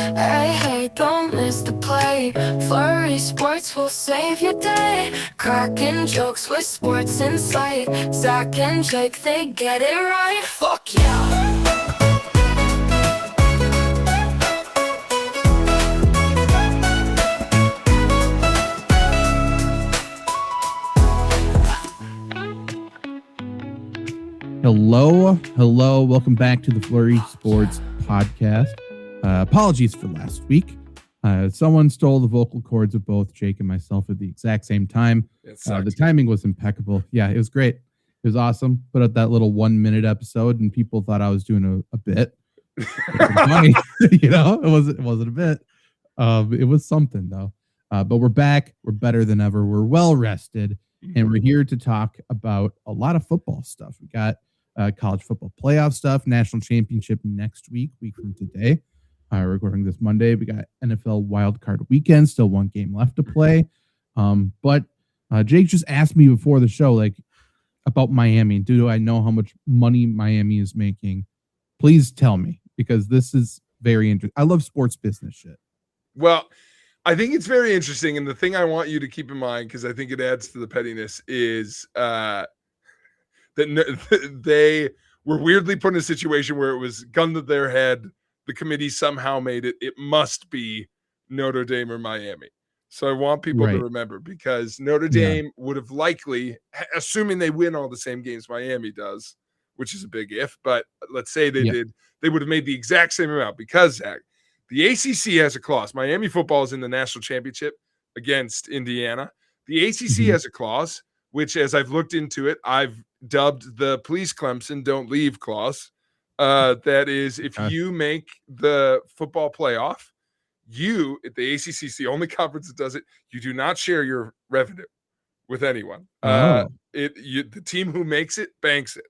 Hey, hey, don't miss the play. Flurry Sports will save your day. Cracking jokes with sports insight. Zach and Jake, they get it right. Fuck yeah. Hello. Welcome back to the Flurry Sports Podcast. Apologies for last week. Someone stole the vocal cords of both Jake and myself at the exact same time. The timing was impeccable. Yeah, it was great. It was awesome. Put out that little 1 minute episode, and people thought I was doing a bit. It was funny. It wasn't a bit. It was something though. But we're back. We're better than ever. We're well rested, and we're here to talk about a lot of football stuff. We got college football playoff stuff, national championship next week from today. Recording this Monday. We got NFL wildcard weekend, still one game left to play. But Jake just asked me before the show, about Miami. Do I know how much money Miami is making? Please tell me, because this is very interesting. I love sports business shit. Well, I think it's very interesting. And the thing I want you to keep in mind, because I think it adds to the pettiness, is that they were weirdly put in a situation where it was gun to their head. The committee somehow made it. It must be Notre Dame or Miami. So I want people to remember, because Notre Dame would have likely, assuming they win all the same games Miami does, which is a big if, but let's say they did, they would have made the exact same amount, because, Zach, the ACC has a clause. Miami football is in the national championship against Indiana. The ACC has a clause, which, as I've looked into it, I've dubbed the please Clemson, don't leave clause. That is, if you make the football playoff, the ACC is the only conference that does it. You do not share your revenue with anyone. The team who makes it banks it.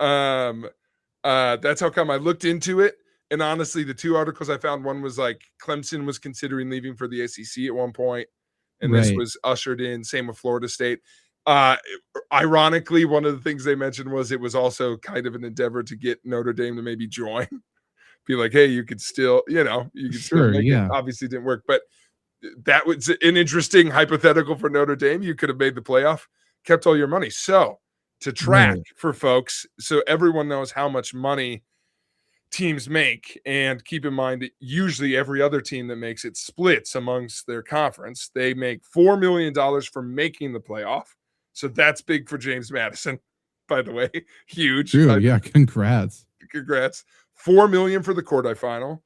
That's how come I looked into it. And honestly, the two articles I found, one was like Clemson was considering leaving for the ACC at one point, and this was ushered in. Same with Florida State. Ironically, one of the things they mentioned was it was also kind of an endeavor to get Notre Dame to maybe join. Be like, hey, you could still, still make it. Obviously didn't work, but that was an interesting hypothetical for Notre Dame. You could have made the playoff, kept all your money. So to track for folks, so everyone knows how much money teams make, and keep in mind that usually every other team that makes it splits amongst their conference. They make $4 million for making the playoff. So that's big for James Madison, by the way. Huge. True. Congrats. $4 million for the quarterfinal.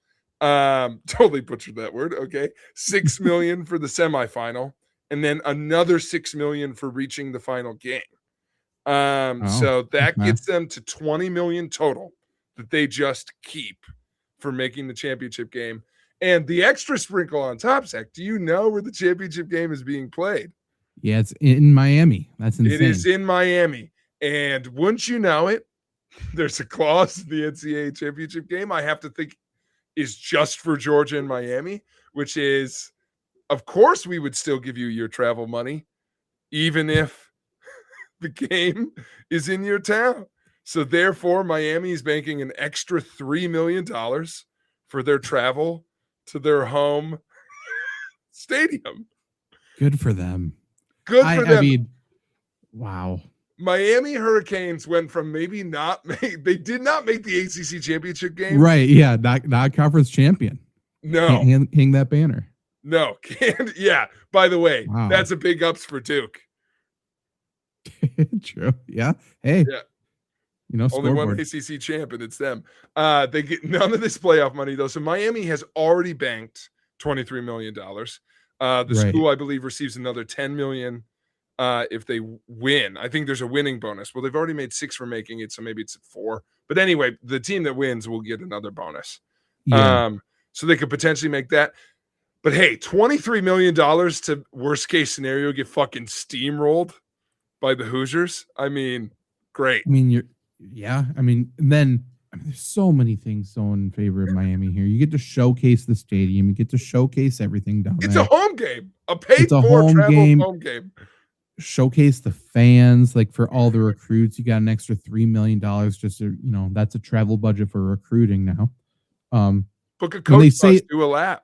Totally butchered that word. Okay. $6 million for the semifinal, and then another $6 million for reaching the final game. So that gets them to $20 million total that they just keep for making the championship game. And the extra sprinkle on top, Zach, do you know where the championship game is being played? Yeah, it's in Miami. That's insane. It is in Miami. And wouldn't you know it, there's a clause in the NCAA championship game I have to think is just for Georgia and Miami, which is, of course, we would still give you your travel money, even if the game is in your town. So therefore, Miami is banking an extra $3 million for their travel to their home stadium. Good for them. I mean, wow. Miami Hurricanes went from they did not make the ACC championship game. Right. Yeah. Not conference champion. No. Can't hang that banner. No. Can't. Yeah. By the way, that's a big ups for Duke. True. Yeah. Hey. Yeah. Only one ACC champ, and it's them. They get none of this playoff money, though. So Miami has already banked $23 million. The school, I believe, receives another $10 million if they win. I think there's a winning bonus. Well, they've already made 6 for making it, so maybe it's 4. But anyway, the team that wins will get another bonus. Yeah. So they could potentially make that. But hey, $23 million to worst case scenario get fucking steamrolled by the Hoosiers. I mean, great. I mean, there's so many things so in favor of Miami here. You get to showcase the stadium. You get to showcase everything down there. It's a home game. A paid-for home game. Showcase the fans, for all the recruits. You got an extra $3 million just to, that's a travel budget for recruiting now. Book a coach bus, do a lap.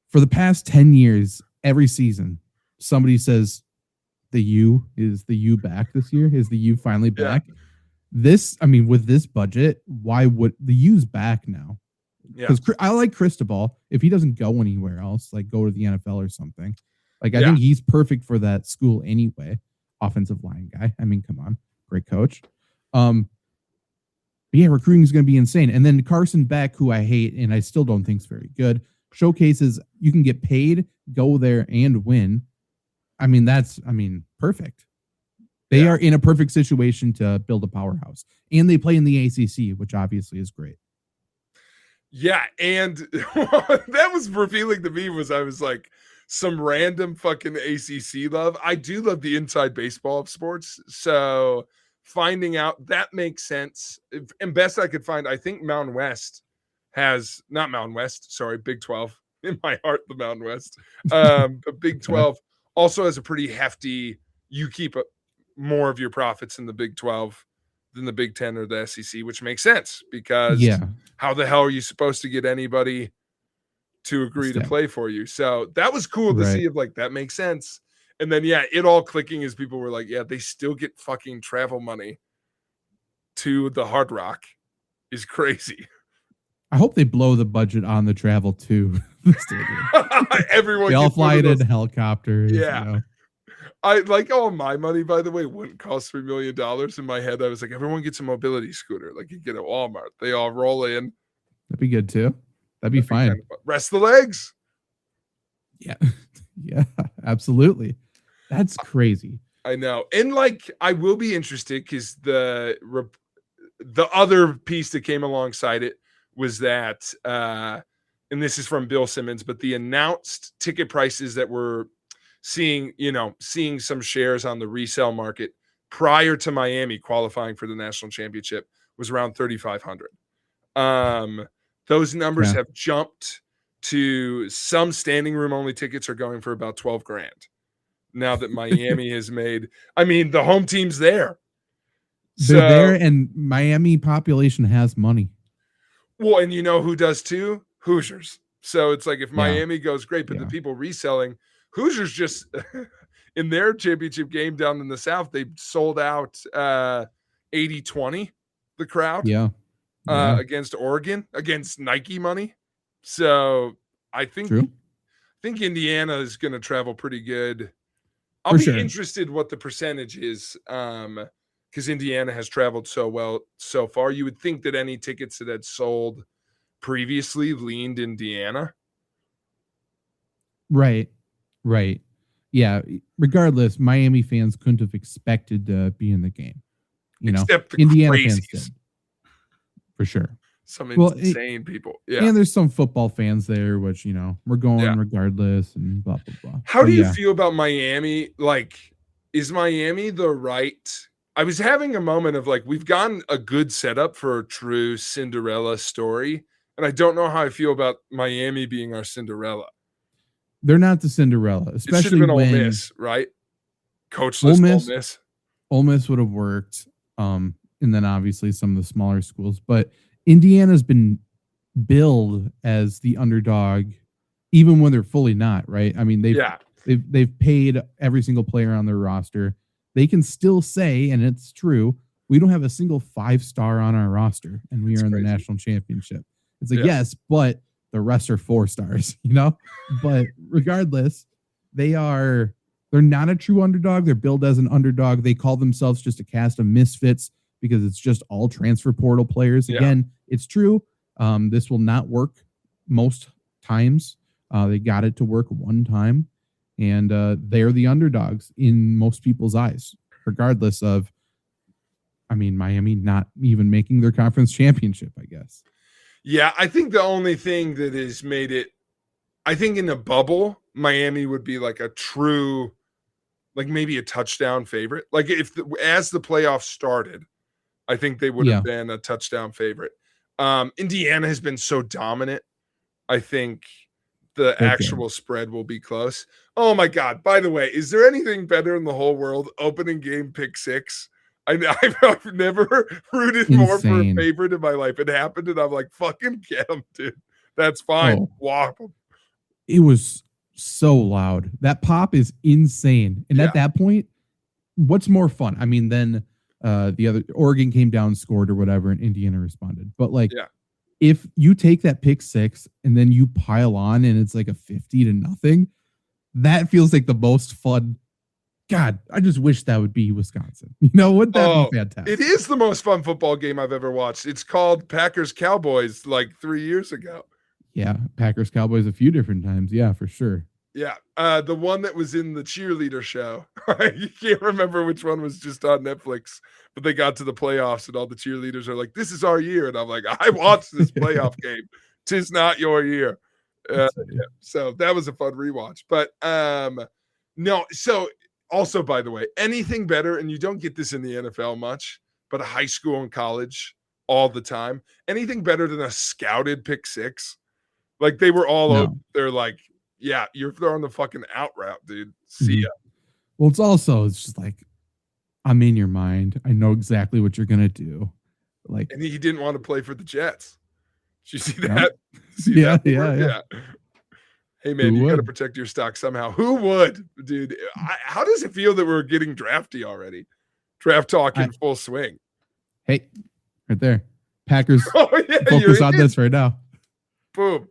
For the past 10 years, every season, somebody says the U back this year? Is the U finally back? Yeah. With this budget, why would the U's back now? Because I like Cristobal. If he doesn't go anywhere else, like go to the NFL or something, like I think he's perfect for that school anyway. Offensive line guy. I mean, come on, great coach. But yeah, recruiting is going to be insane. And then Carson Beck, who I hate and I still don't think is very good, showcases you can get paid, go there, and win. Perfect. They are in a perfect situation to build a powerhouse, and they play in the ACC, which obviously is great. Yeah, and that was revealing to me I was like, some random fucking ACC love. I do love the inside baseball of sports, so finding out that makes sense. And best I could find, I think Mountain West has not Mountain West, sorry, Big 12 in my heart, the Mountain West. But Big 12 also has a pretty hefty. You keep more of your profits in the Big 12 than the Big 10 or the SEC, which makes sense because how the hell are you supposed to get anybody to agree to play for you? So that was cool to see. If like that makes sense. And then it all clicking as people were like, they still get fucking travel money to the Hard Rock is crazy. I hope they blow the budget on the travel too. Everyone they all fly it in helicopters. Yeah. You know? I like all my money, by the way, wouldn't cost $3 million. In my head, I was like, everyone gets a mobility scooter like you get at Walmart. They all roll in. That'd be good too. That'd be fine. Kind of rest the legs. Yeah. Yeah, absolutely. That's crazy. I know. And like, I will be interested because the other piece that came alongside it was that, and this is from Bill Simmons, but the announced ticket prices that we're seeing some shares on the resale market prior to Miami qualifying for the national championship was around 3,500. Those numbers have jumped to some standing room only tickets are going for about 12 grand. Now that Miami has made, the home team's there. They're there, and Miami population has money. Well, and you know who does too? Hoosiers. So it's like if Miami goes great, but the people reselling, Hoosiers just in their championship game down in the South, they sold out 80-20, the crowd. Against Oregon, against Nike money. So I think Indiana is going to travel pretty good. I'll be interested what the percentage is because Indiana has traveled so well so far. You would think that any tickets that had sold previously leaned Indiana. Right. Yeah. Regardless, Miami fans couldn't have expected to be in the game. Except the Indiana crazies. Fans did. For sure. Some insane people. Yeah. And there's some football fans there, which, we're going regardless and blah, blah, blah. How do you feel about Miami? Like, is Miami the right? I was having a moment of like, we've gotten a good setup for a true Cinderella story. And I don't know how I feel about Miami being our Cinderella. They're not the Cinderella, especially it should have been when Ole Miss, right? Coachless Ole Miss. Ole Miss would have worked. And then obviously some of the smaller schools, but Indiana's been billed as the underdog, even when they're fully not, right? They've paid every single player on their roster. They can still say, and it's true, we don't have a single 5-star on our roster, and we are in the national championship. It's like, yes, but the rest are 4 stars, But regardless, they're not a true underdog. They're billed as an underdog. They call themselves just a cast of misfits because it's just all transfer portal players. Again, it's true. This will not work most times. They got it to work one time, and they're the underdogs in most people's eyes, regardless of, Miami not even making their conference championship, I guess. Yeah, I think the only thing that has made it, I think in a bubble, Miami would be like a true, like maybe a touchdown favorite. Like as the playoffs started, I think they would have been a touchdown favorite. Indiana has been so dominant. I think the actual spread will be close. Oh my God. By the way, is there anything better in the whole world? Opening game pick 6. I've never rooted more for a favorite in my life. It happened and I'm like, fucking get him, dude. That's fine. Oh. Walk them. It was so loud. That pop is insane. And at that point, what's more fun? I mean, then the other Oregon came down, scored or whatever, and Indiana responded. But like, if you take that pick six and then you pile on and it's like a 50-0, that feels like the most fun. God, I just wish that would be Wisconsin. You know, wouldn't that be fantastic? It is the most fun football game I've ever watched. It's called Packers Cowboys like 3 years ago. Yeah, Packers Cowboys a few different times. Yeah, for sure. Yeah, the one that was in the cheerleader show. You can't remember which one was just on Netflix, but they got to the playoffs and all the cheerleaders are like, "This is our year," and I'm like, "I watched this playoff game. 'Tis not your year." So that was a fun rewatch. But no. So also, by the way, anything better, and you don't get this in the NFL much, but high school and college all the time. Anything better than a scouted pick six? Like they were all over. They're like, yeah, you're throwing the fucking out route, dude. See ya. Well, it's just like, I'm in your mind. I know exactly what you're gonna do. Like, and he didn't want to play for the Jets. Did you see that? Yeah. Hey man, you got to protect your stock somehow. Who would, dude? How does it feel that we're getting drafty already? Draft talk in full swing. Hey, right there, Packers. Focus on this right now. Boom.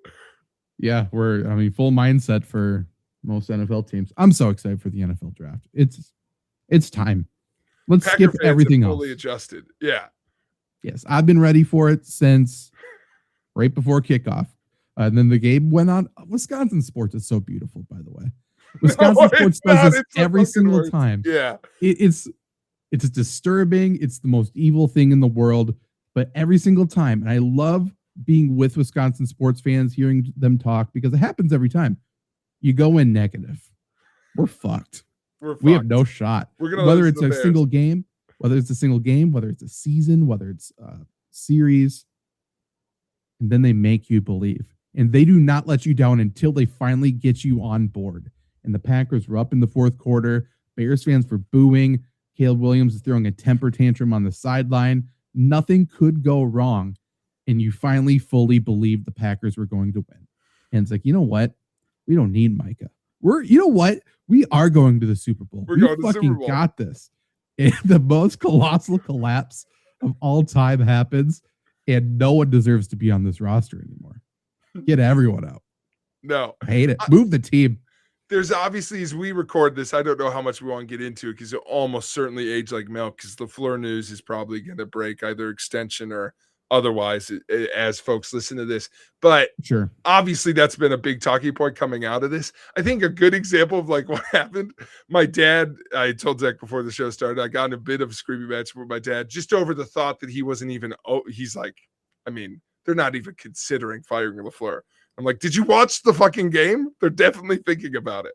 Yeah, full mindset for most NFL teams. I'm so excited for the NFL draft. It's time. Let's Packer skip everything else. Fully adjusted. Yeah. Yes, I've been ready for it since right before kickoff. And then the game went on. Wisconsin sports is so beautiful, by the way. Wisconsin sports does this every single time. Yeah. It's disturbing. It's the most evil thing in the world, but every single time. And I love being with Wisconsin sports fans, hearing them talk, because it happens every time. You go in negative, we're fucked. We have no shot. Whether it's a single game, whether it's a season, whether it's a series, and then they make you believe. And they do not let you down until they finally get you on board. And the Packers were up in the fourth quarter. Bears fans were booing. Caleb Williams is throwing a temper tantrum on the sideline. Nothing could go wrong. And you finally fully believed the Packers were going to win. And it's like, you know what? We don't need Micah. We are going to the Super Bowl. We fucking got this. And the most colossal collapse of all time happens, and no one deserves to be on this roster anymore. Get everyone out. No. I hate it. Move the team. There's obviously, as we record this, I don't know how much we want to get into it because it almost certainly aged like milk because the LaFleur news is probably going to break either extension or otherwise as folks listen to this. But sure, obviously that's been a big talking point coming out of this. I think a good example of like what happened, my dad, I told Zach before the show started, I got in a bit of a screaming match with my dad just over the thought that he wasn't even, he's like, I mean, they're not even considering firing LaFleur. I'm like, did you watch the fucking game? They're definitely thinking about it.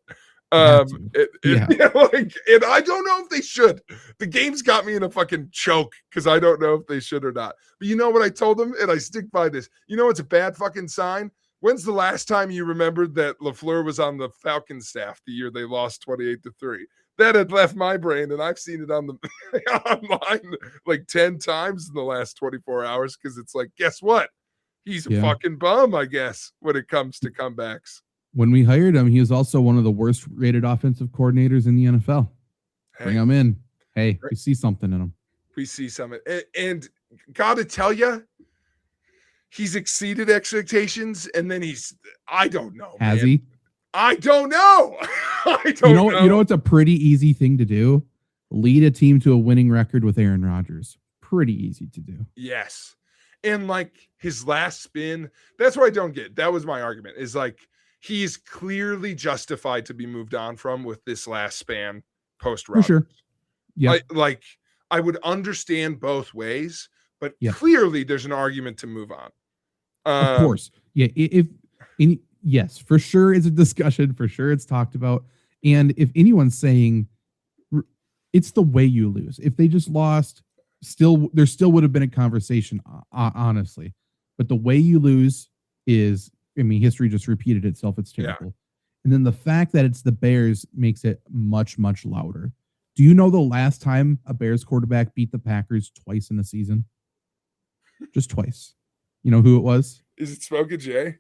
And I don't know if they should. The game's got me in a fucking choke because I don't know if they should or not. But you know what I told them, and I stick by this. You know, it's a bad fucking sign. When's the last time you remembered that LaFleur was on the Falcons staff the year they lost 28-3? That had left my brain, and I've seen it on the online like 10 times in the last 24 hours because it's like, guess what? He's a fucking bum, I guess, when it comes to comebacks. When we hired him, he was also one of the worst rated offensive coordinators in the NFL. Bring him in. Hey, we see something in him. We see something. And gotta tell you, he's exceeded expectations. And then I don't know. Has he? I don't know. I don't know. You know, it's a pretty easy thing to do. Lead a team to a winning record with Aaron Rodgers. Pretty easy to do. Yes. And like his last spin, that's what I don't get. That was my argument, is like, he's clearly justified to be moved on from with this last span post Rodgers. For sure. Yeah. I would understand both ways, but clearly there's an argument to move on. Of course. Yeah. Yes, for sure it's a discussion. For sure it's talked about. And if anyone's saying it's the way you lose, if they just lost, there still would have been a conversation, honestly. But the way you lose is, I mean, history just repeated itself. It's terrible. Yeah. And then the fact that it's the Bears makes it much, much louder. Do you know the last time a Bears quarterback beat the Packers twice in a season? Just twice. You know who it was? Is it Smokin' Jay?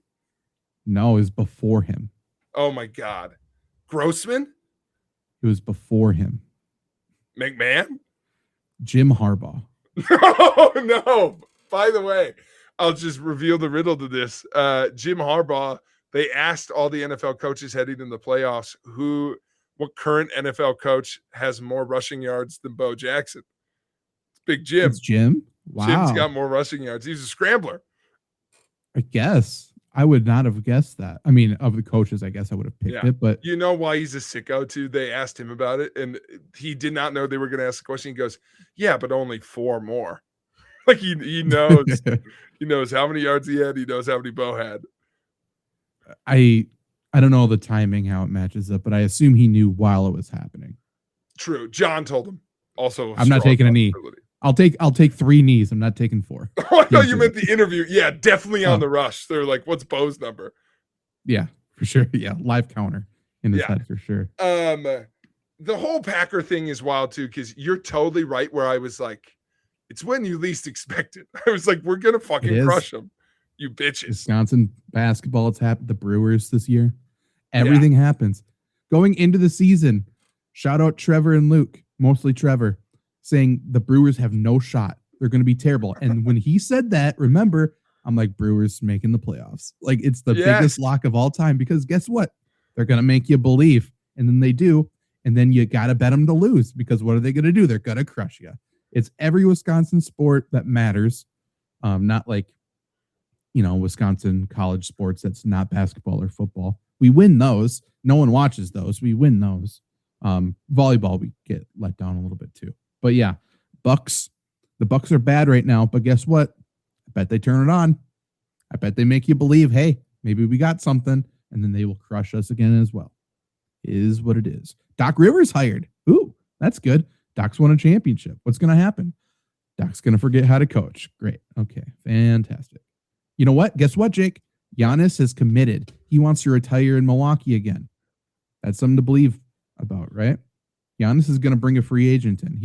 No, it was before him. Oh my God. Grossman? It was before him. McMahon? Jim Harbaugh. No. By the way, I'll just reveal the riddle to this. Jim Harbaugh, they asked all the NFL coaches heading in the playoffs what current NFL coach has more rushing yards than Bo Jackson. It's Big Jim. It's Jim? Wow. Jim's got more rushing yards. He's a scrambler. I guess. I would not have guessed that. I mean, of the coaches, I guess I would have picked it, but you know why he's a sicko too? They asked him about it, and he did not know they were going to ask the question. He goes, "Yeah, but only 4 more." Like he knows, he knows how many yards he had. He knows how many Bo had. I don't know the timing, how it matches up, but I assume he knew while it was happening. True. John told him. Also, I'm not taking a knee. I'll take 3 knees. I'm not taking 4. Oh, I thought you meant the interview. Yeah, definitely on the rush. They're like, "What's Bo's number?" Yeah, for sure. Yeah, live counter in his head for sure. The whole Packer thing is wild too, because you're totally right. Where I was like, it's when you least expect it. I was like, we're gonna fucking crush them, you bitches. Wisconsin basketball. It's happened. The Brewers this year. Everything happens going into the season. Shout out Trevor and Luke, mostly Trevor, saying the Brewers have no shot. They're going to be terrible. And when he said that, remember, I'm like, Brewers making the playoffs. Like, it's the biggest lock of all time, because guess what? They're going to make you believe. And then they do. And then you got to bet them to lose, because what are they going to do? They're going to crush you. It's every Wisconsin sport that matters. Not like, Wisconsin college sports that's not basketball or football. We win those. No one watches those. We win those. Volleyball, we get let down a little bit too. But yeah, Bucks. The Bucks are bad right now, but guess what? I bet they turn it on. I bet they make you believe, hey, maybe we got something, and then they will crush us again as well. It is what it is. Doc Rivers hired. Ooh, that's good. Doc's won a championship. What's going to happen? Doc's going to forget how to coach. Great. Okay. Fantastic. You know what? Guess what, Jake? Giannis has committed. He wants to retire in Milwaukee again. That's something to believe about, right? Giannis is going to bring a free agent in.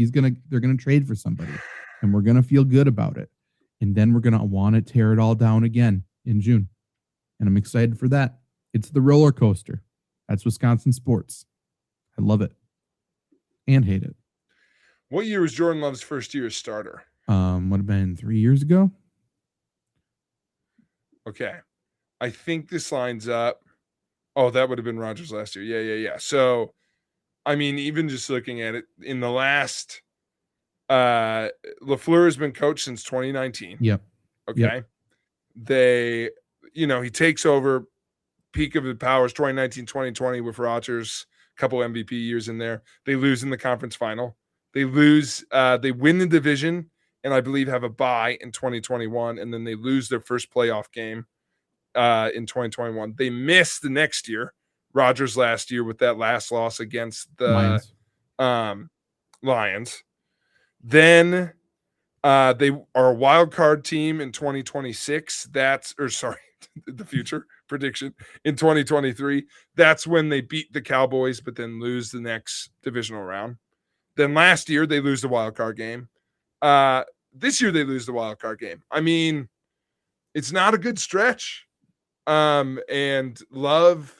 They're going to trade for somebody, and we're going to feel good about it. And then we're going to want to tear it all down again in June. And I'm excited for that. It's the roller coaster. That's Wisconsin sports. I love it and hate it. What year was Jordan Love's first year as starter? Would have been 3 years ago. Okay. I think this lines up. Oh, that would have been Rodgers last year. Yeah. So, I mean, even just looking at it, in the last, LaFleur has been coached since 2019. Yep. Okay. Yep. They, he takes over peak of the powers 2019, 2020 with Rodgers, a couple MVP years in there. They lose in the conference final. They win the division, and I believe have a bye in 2021, and then they lose their first playoff game in 2021. They miss the next year, Rodgers last year, with that last loss against the Lions. Then they are a wild card team in 2026. The future prediction in 2023. That's when they beat the Cowboys, but then lose the next divisional round. Then last year they lose the wild card game. This year they lose the wild card game. I mean, it's not a good stretch. And Love,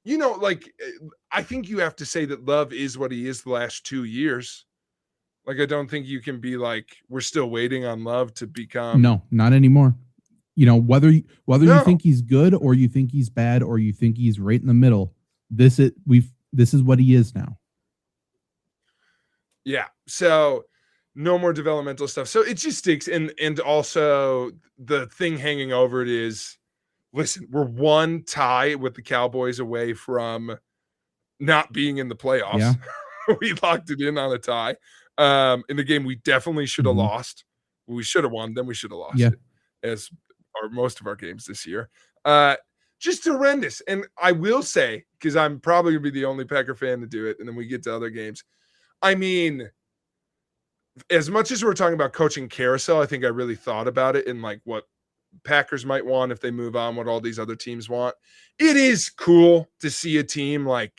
I think you have to say that Love is what he is the last 2 years. Like, I don't think you can be like, we're still waiting on Love to become. No, not anymore. Whether you think he's good or you think he's bad or you think he's right in the middle, this is what he is now. Yeah. So no more developmental stuff. So it just sticks. And also the thing hanging over it is, listen, we're one tie with the Cowboys away from not being in the playoffs. Yeah. We locked it in on a tie. In the game we definitely should have lost. We should have won, then we should have lost it, as are most of our games this year. Just horrendous. And I will say, because I'm probably going to be the only Packer fan to do it, and then we get to other games. I mean, as much as we're talking about coaching carousel, I think I really thought about it in like what Packers might want if they move on, what all these other teams want. It is cool to see a team like,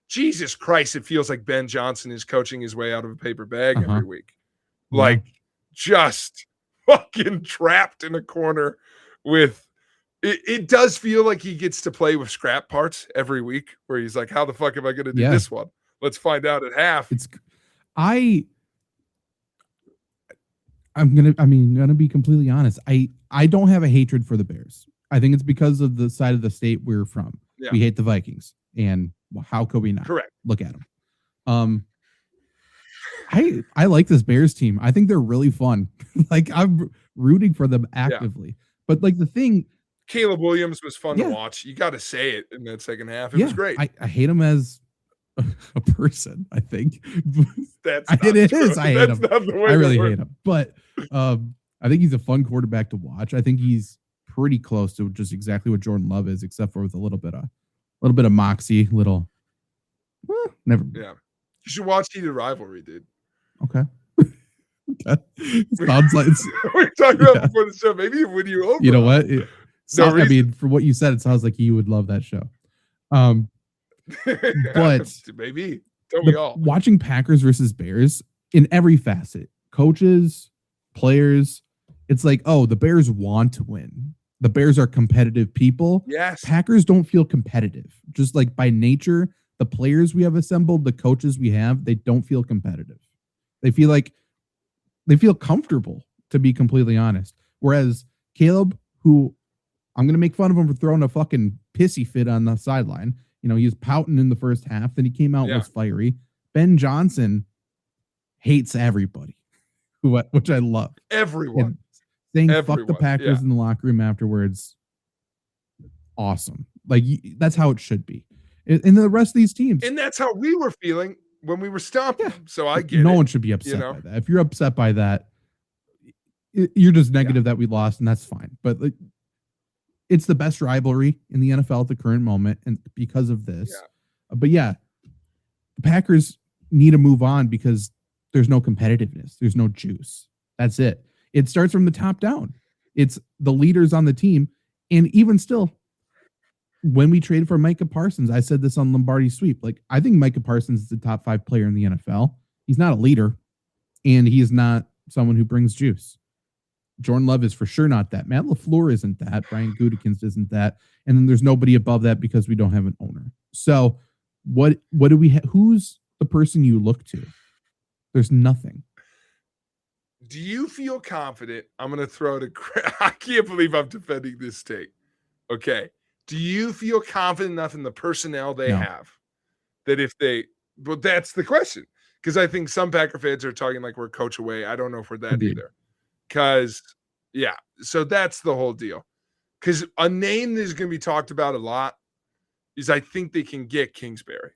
Jesus Christ, it feels like Ben Johnson is coaching his way out of a paper bag every week. Like, just fucking trapped in a corner with It does feel like he gets to play with scrap parts every week where he's like, how the fuck am I going to do this one? Let's find out at half. I'm gonna be completely honest. I don't have a hatred for the Bears. I think it's because of the side of the state we're from. Yeah. We hate the Vikings, and how could we not? Correct. Look at them. I like this Bears team. I think they're really fun. Like, I'm rooting for them actively. Yeah. But like the thing, Caleb Williams was fun to watch. You got to say it in that second half. It was great. I hate him as a person. I think that's it is. I hate him. I really hate him. But I think he's a fun quarterback to watch. I think he's pretty close to just exactly what Jordan Love is, except for with a little bit of moxie. Never. Yeah, you should watch Heated Rivalry, dude. Okay. Sounds like we're talking about before the show. Maybe it win you over. You know what? I mean, for what you said, it sounds like you would love that show. But maybe don't we all watching Packers versus Bears in every facet, coaches, players, it's like, oh, the Bears want to win. The Bears are competitive people. Yes. Packers don't feel competitive. Just like by nature, the players we have assembled, the coaches we have, they don't feel competitive. They feel comfortable, to be completely honest. Whereas Caleb, who I'm going to make fun of him for throwing a fucking pissy fit on the sideline. You know, he was pouting in the first half. Then he came out was fiery. Ben Johnson hates everybody, which I love. Everyone. And saying fuck the Packers in the locker room afterwards. Awesome. Like, that's how it should be. And the rest of these teams. And that's how we were feeling when we were stopping. So I get no one should be upset by that. If you're upset by that, you're just negative that we lost, and that's fine. But like, it's the best rivalry in the NFL at the current moment, and because of this. But the Packers need to move on because there's no competitiveness. There's no juice. That's it. It starts from the top down. It's the leaders on the team. And even still, when we traded for Micah Parsons, I said this on Lombardi Sweep. Like, I think Micah Parsons is the top 5 player in the NFL. He's not a leader, and he is not someone who brings juice. Jordan Love is for sure not that. Matt LaFleur isn't that. Brian Gutekunst isn't that. And then there's nobody above that because we don't have an owner. So what do we who's the person you look to? There's nothing. Do you feel confident? I'm going to throw it. I can't believe I'm defending this take. Okay. Do you feel confident enough in the personnel they have that if they, but that's the question. Because I think some Packer fans are talking like we're coach away. I don't know if we're that either. Because, so that's the whole deal. Because a name that is going to be talked about a lot is I think they can get Kingsbury.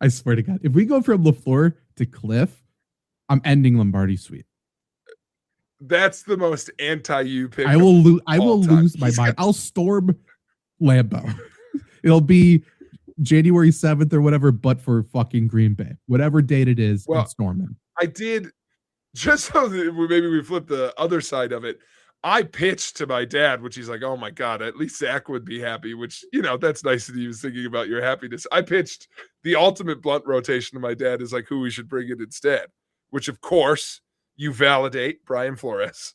I swear to God. If we go from LaFleur to Cliff, I'm ending Lombardi Sweep. That's the most anti-you pick. I will lose my mind. I'll storm Lambeau. It'll be January 7th or whatever, but for fucking Green Bay. Whatever date it is, I'm storming. I did, just so that maybe we flip the other side of it, I pitched to my dad, which he's like, oh my God, at least Zach would be happy, which, that's nice that he was thinking about your happiness. I pitched the ultimate blunt rotation to my dad is like who we should bring in instead, which of course you validate Brian Flores.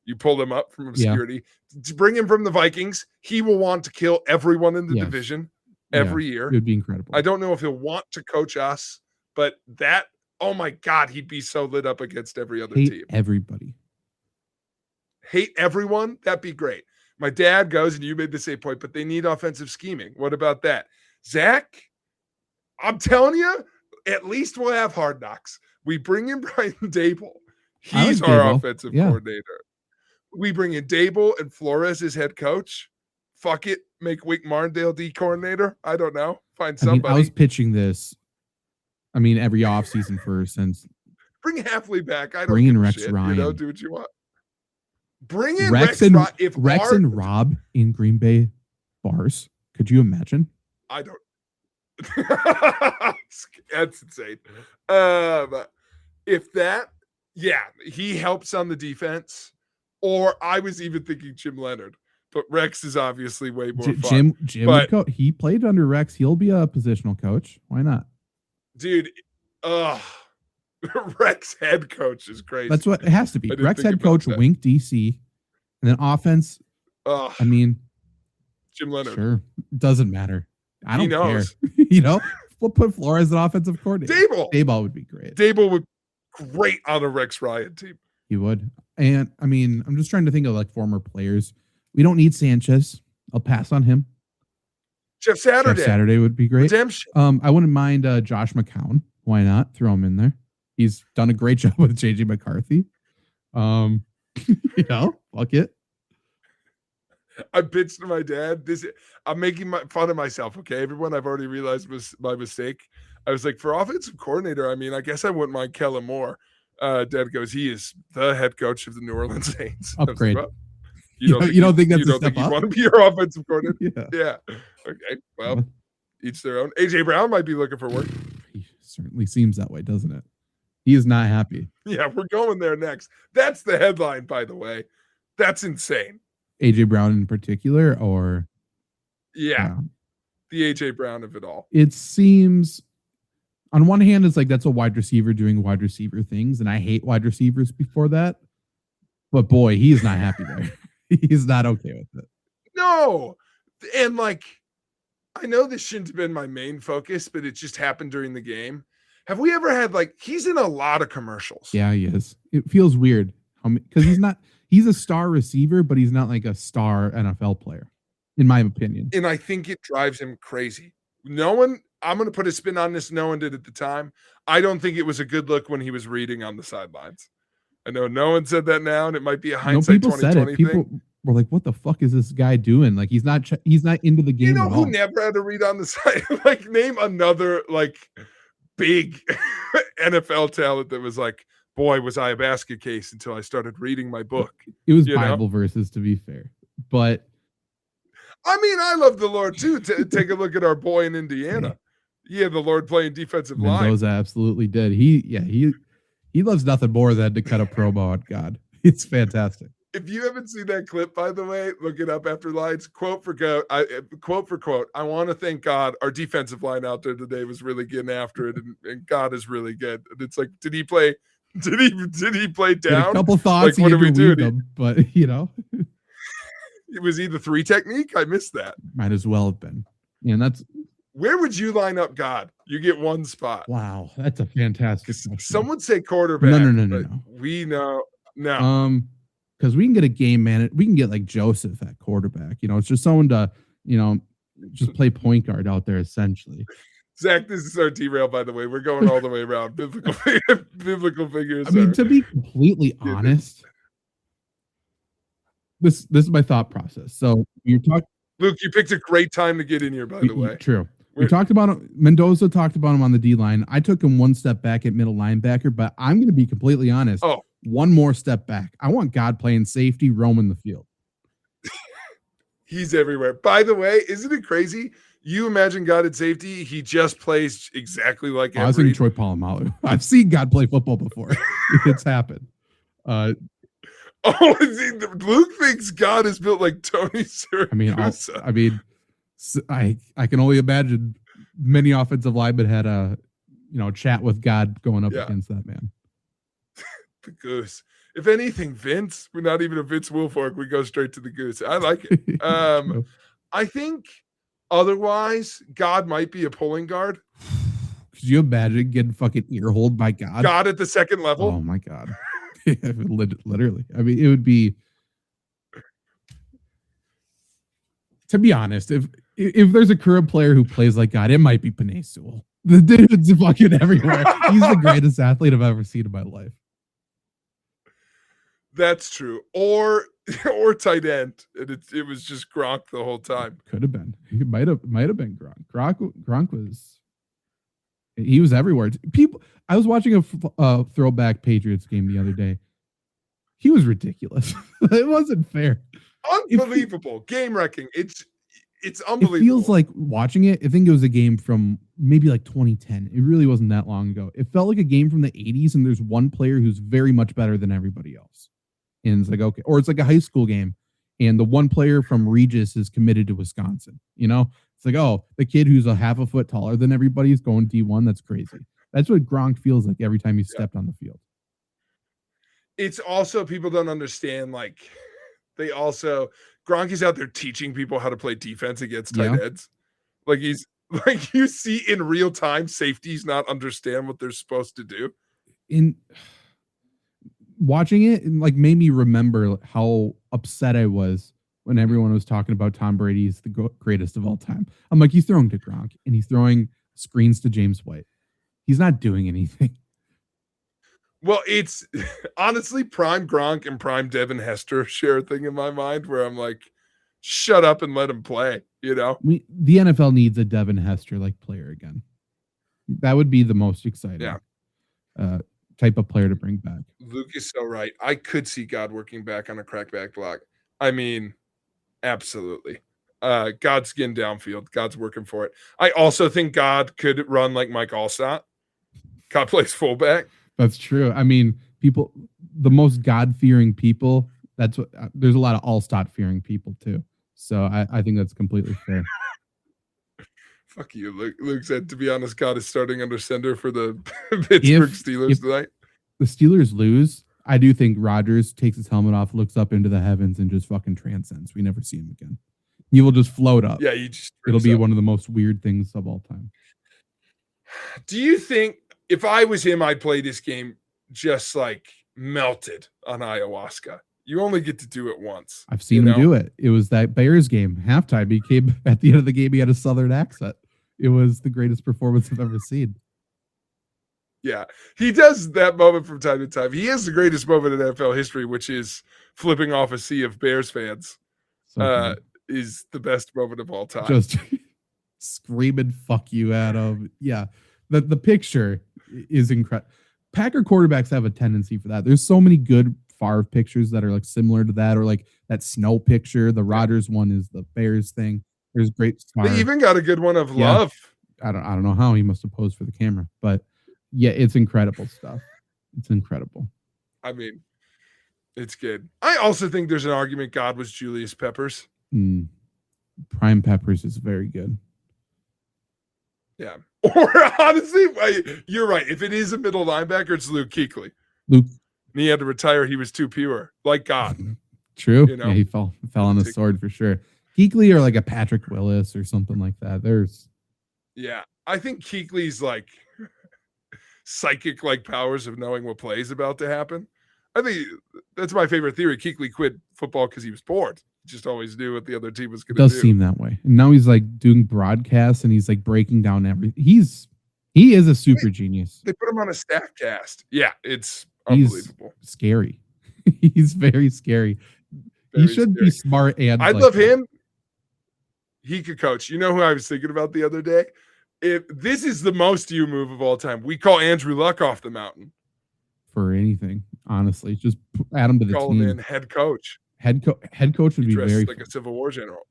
You pull him up from obscurity. To bring him from the Vikings, he will want to kill everyone in the division every year. It would be incredible. I don't know if he'll want to coach us, but that, oh my God, he'd be so lit up against every other team. Everybody. Hate everyone? That'd be great. My dad goes, and you made the same point, but they need offensive scheming. What about that? Zach, I'm telling you, at least we'll have Hard Knocks. We bring in Brian Dable. He's our offensive coordinator. We bring in Dable and Flores as head coach. Fuck it. Make Wink Martindale D coordinator. I don't know. Find somebody. I was pitching this, every offseason since. Bring Hafley back. I don't bring in Rex Ryan. Do what you want. Bring in Rex and Rex and Rob in Green Bay bars. Could you imagine? I don't. That's insane. If that, he helps on the defense. Or I was even thinking Jim Leonard, but Rex is obviously way more fun. Jim, he played under Rex. He'll be a positional coach. Why not? Dude, Rex head coach is crazy. That's what it has to be. Rex head coach, Wink DC, and then offense. I mean, Jim Leonhard. Sure. Doesn't matter. I don't care. We'll put Flores as an offensive coordinator. Daboll would be great. Daboll would be great on a Rex Ryan team. He would. And I mean, I'm just trying to think of like former players. We don't need Sanchez. I'll pass on him. Jeff Saturday would be great. Redemption. I wouldn't mind Josh McCown. Why not? Throw him in there. He's done a great job with JJ McCarthy. Fuck it. I pitched to my dad. I'm making fun of myself. Okay, everyone, I've already realized was my mistake. I was like, for offensive coordinator, I mean, I guess I wouldn't mind Kellen Moore. Dad goes, he is the head coach of the New Orleans Saints. Upgrade. Like, well, you don't think that's a step up? You want to be your offensive coordinator? Yeah. Okay. Well, each their own. AJ Brown might be looking for work. He certainly seems that way, doesn't it? He is not happy. Yeah, we're going there next. That's the headline, by the way. That's insane. AJ Brown in particular, or the AJ Brown of it all. It seems on one hand, it's like that's a wide receiver doing wide receiver things, and I hate wide receivers before that. But boy, he's not happy there. He's not okay with it. No. And like, I know this shouldn't have been my main focus, but it just happened during the game. Have we ever had he's in a lot of commercials? Yeah, he is. It feels weird because he's a star receiver, but he's not like a star NFL player, in my opinion. And I think it drives him crazy. I'm going to put a spin on this. No one did at the time. I don't think it was a good look when he was reading on the sidelines. I know no one said that now, and it might be a hindsight 2020 thing. People were like, "What the fuck is this guy doing? Like, he's not into the game." You know who never had to read on the side? Like, name another big NFL talent that was like, "Boy, was I a basket case until I started reading my book." It was Bible verses, to be fair, but I mean, I love the Lord too. Take a look at our boy in Indiana. Yeah, the Lord playing defensive line. Mendoza absolutely did. He loves nothing more than to cut a promo on God. It's fantastic. If you haven't seen that clip, by the way, look it up after lines. Quote for quote. I want to thank God. Our defensive line out there today was really getting after it, and God is really good. And it's like, did he play? Did he play down? A couple thoughts. What did we do? But it was either 3 technique. I missed that. Might as well have been. And that's. Where would you line up God? You get one spot. Wow, that's a fantastic question. Some would say quarterback. No. We know no. Because we can get a game man. We can get like Joseph at quarterback. It's just someone to just play point guard out there essentially. Zach, this is our derail, by the way. We're going all the way around. Biblical figures. I mean, to be completely honest, this is my thought process. So you're talking, Luke. You picked a great time to get in here, by the way. True. We talked about him. Mendoza talked about him on the D line. I took him one step back at middle linebacker, but I'm going to be completely honest. One more step back. I want God playing safety, roaming the field. He's everywhere. By the way, isn't it crazy? You imagine God at safety. He just plays exactly like I was thinking Troy Polamalu. I've seen God play football before. It's happened. Luke thinks God is built like Tony Siragusa. I can only imagine many offensive linemen had a chat with God going up against that man. The goose. If anything, Vince, we're not even a Vince Wilfork. We go straight to the goose. I like it. I think otherwise, God might be a pulling guard. Could you imagine getting fucking earholed by God? God at the second level? Oh my God. Literally. I mean, it would be. To be honest, if there's a current player who plays like God, it might be Penei Sewell. The dude's fucking everywhere. He's the greatest athlete I've ever seen in my life. That's true. Or tight end. And it was just Gronk the whole time. Could have been. He might have been Gronk. Gronk was. He was everywhere. I was watching a throwback Patriots game the other day. He was ridiculous. It wasn't fair. Unbelievable. Game wrecking. It's unbelievable. It feels like watching it. I think it was a game from maybe like 2010. It really wasn't that long ago. It felt like a game from the 80s, and there's one player who's very much better than everybody else. And it's like, okay. Or it's like a high school game, and the one player from Regis is committed to Wisconsin. It's like, oh, the kid who's a half a foot taller than everybody is going D1. That's crazy. That's what Gronk feels like every time he stepped on the field. It's also, people don't understand, they also Gronk is out there teaching people how to play defense against tight ends. Like he's like you see in real time safeties not understand what they're supposed to do. In watching it, like made me remember how upset I was when everyone was talking about Tom Brady's the greatest of all time. I'm like, he's throwing to Gronk and he's throwing screens to James White. He's not doing anything. Well, it's honestly prime Gronk and prime Devin Hester share a thing in my mind where I'm like, shut up and let him play, you know? The NFL needs a Devin Hester-like player again. That would be the most exciting type of player to bring back. Luke is so right. I could see God working back on a crackback block. I mean, absolutely. God's getting downfield. God's working for it. I also think God could run like Mike Allstott. God plays fullback. That's true. I mean, the most God-fearing people, that's what there's a lot of Allstott-fearing people too. So I think that's completely fair. Fuck you, Luke. Luke said, to be honest, God is starting under center for the Pittsburgh Steelers tonight. The Steelers lose, I do think Rodgers takes his helmet off, looks up into the heavens, and just fucking transcends. We never see him again. He will just float up. Yeah, it'll be one of the most weird things of all time. Do you think if I was him, I'd play this game just like melted on ayahuasca? You only get to do it once. I've seen him do it. It was that Bears game. Halftime, he came at the end of the game. He had a Southern accent. It was the greatest performance I've ever seen. Yeah, he does that moment from time to time. He has the greatest moment in NFL history, which is flipping off a sea of Bears fans. Is the best moment of all time. Just screaming, "Fuck you, Adam!" Yeah, the picture is incredible. Packer quarterbacks have a tendency for that. There's so many good Favre pictures that are like similar to that, or like that snow picture. The Rodgers one is the Bears thing. There's great. They even got a good one of Love. I don't know how he must have posed for the camera, but yeah, it's incredible stuff. It's incredible. I mean, it's good. I also think there's an argument God was Julius Peppers. Prime Peppers is very good. Yeah. Or honestly, you're right. If it is a middle linebacker, it's Luke Kuechly. Luke. And he had to retire. He was too pure, like God. True. You know? Yeah, he fell on the sword for sure. Kuechly or like a Patrick Willis or something like that. Yeah, I think Kuechly's like psychic like powers of knowing what play is about to happen. I think that's my favorite theory. Kuechly quit football because he was bored. He just always knew what the other team was going to do. Does seem that way. And now he's like doing broadcasts and he's like breaking down everything. He is a super genius. They put him on a Statcast. Yeah, it's unbelievable. He's scary. He's very scary. He should be smart and I love him. He could coach. You know who I was thinking about the other day? If this is the most you move of all time, we call Andrew Luck off the mountain. For anything, honestly. Just add him to the call team. Him in head coach. Head coach would be very like a Civil War general.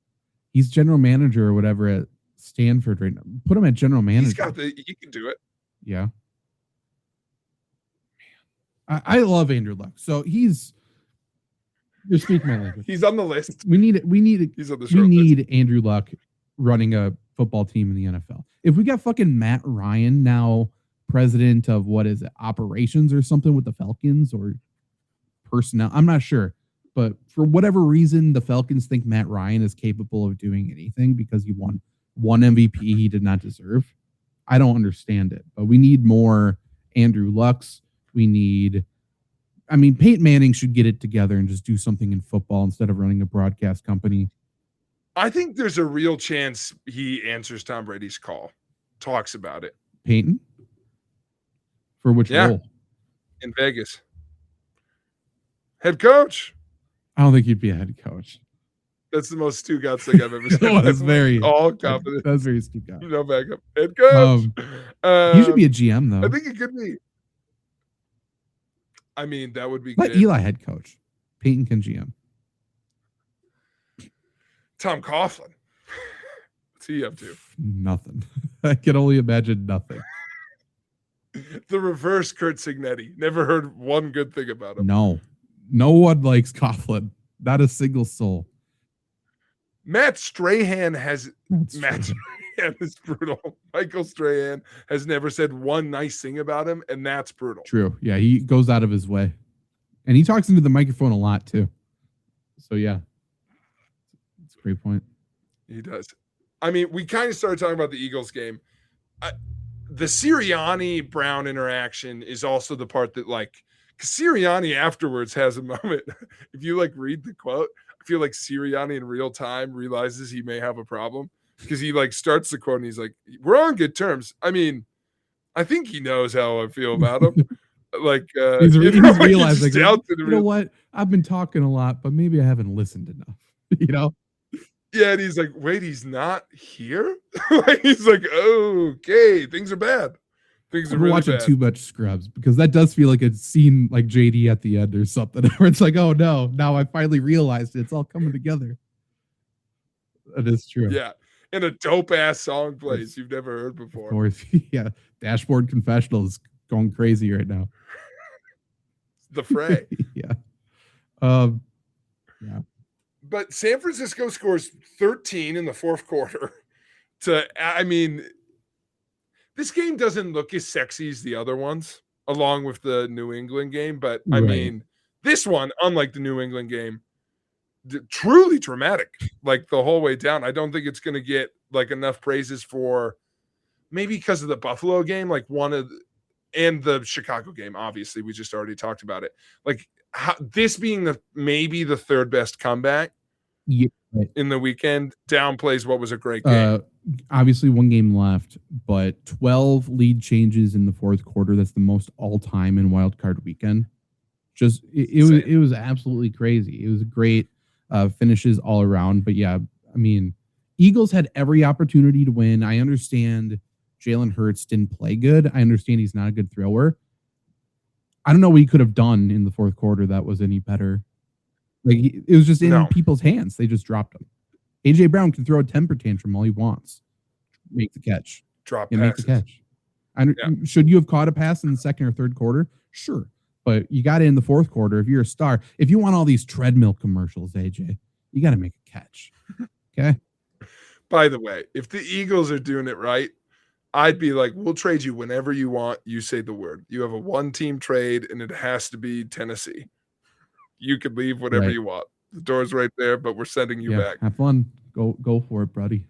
He's general manager or whatever at Stanford right now. Put him at general manager. He can do it. Yeah. I love Andrew Luck. So you're speaking my language. He's on the list. We need He's on the short list. Andrew Luck running a football team in the NFL. If we got fucking Matt Ryan now president of operations or something with the Falcons or personnel, I'm not sure. But for whatever reason, the Falcons think Matt Ryan is capable of doing anything because he won one MVP he did not deserve. I don't understand it, but we need more Andrew Lucks. Peyton Manning should get it together and just do something in football instead of running a broadcast company. I think there's a real chance he answers Tom Brady's call, talks about it. Peyton? For which role? In Vegas. Head coach. I don't think he'd be a head coach. That's the most Stu Gatz thing I've ever said. That's very all confident. That's very Stu Gatz. No backup. Head coach. He should be a GM though. I think it could be. I mean, that would be Let good. Eli head coach. Peyton can GM. Tom Coughlin. What's he up to? Nothing. I can only imagine nothing. The reverse Kurt Signetti. Never heard one good thing about him. No one likes Coughlin. Not a single soul. Matt Strahan has Strahan is brutal. Michael Strahan has never said one nice thing about him, and that's brutal. True. Yeah, he goes out of his way. And he talks into the microphone a lot too. So yeah, it's a great point. He does. I mean, we kind of started talking about the Eagles game. The Sirianni Brown interaction is also the part that, like, because Sirianni afterwards has a moment. If you like read the quote, I feel like Sirianni in real time realizes he may have a problem because he like starts the quote and he's like, "We're on good terms." I mean, I think he knows how I feel about him. Like he's realizing, like, you know what? I've been talking a lot, but maybe I haven't listened enough. You know? Yeah, and he's like, wait, he's not here? Like, he's like, oh, okay, things are bad. Things are really watching bad. too much Scrubs because that does feel like a scene like JD at the end or something where it's like, oh no, now I finally realized it's all coming together. That is true. Yeah. And a dope ass song plays you've never heard before. Of course. Yeah. Dashboard Confessional is going crazy right now. The Fray. Yeah. Yeah. But San Francisco scores 13 in the fourth quarter. I mean, this game doesn't look as sexy as the other ones, along with the New England game. But I mean, this one, unlike the New England game, truly dramatic, like the whole way down. I don't think it's going to get like enough praises for maybe because of the Buffalo game, like and the Chicago game. Obviously, we just already talked about it. Like this being maybe the third best comeback in the weekend downplays what was a great game. Obviously, one game left, but 12 lead changes in the fourth quarter. That's the most all time in Wild Card Weekend. Just it was absolutely crazy. It was great finishes all around. But yeah, I mean, Eagles had every opportunity to win. I understand Jalen Hurts didn't play good. I understand he's not a good thrower. I don't know what he could have done in the fourth quarter that was any better. Like it was just in people's hands. They just dropped him. AJ Brown can throw a temper tantrum all he wants. Make the catch. Make the catch. Should you have caught a pass in the second or third quarter? Sure. But you got it in the fourth quarter. If you're a star, if you want all these treadmill commercials, AJ, you got to make a catch. Okay. By the way, if the Eagles are doing it right, I'd be like, we'll trade you whenever you want. You say the word. You have a one-team trade, and it has to be Tennessee. You could leave whatever you want. The door's right there, but we're sending you back. Have fun. Go for it, buddy.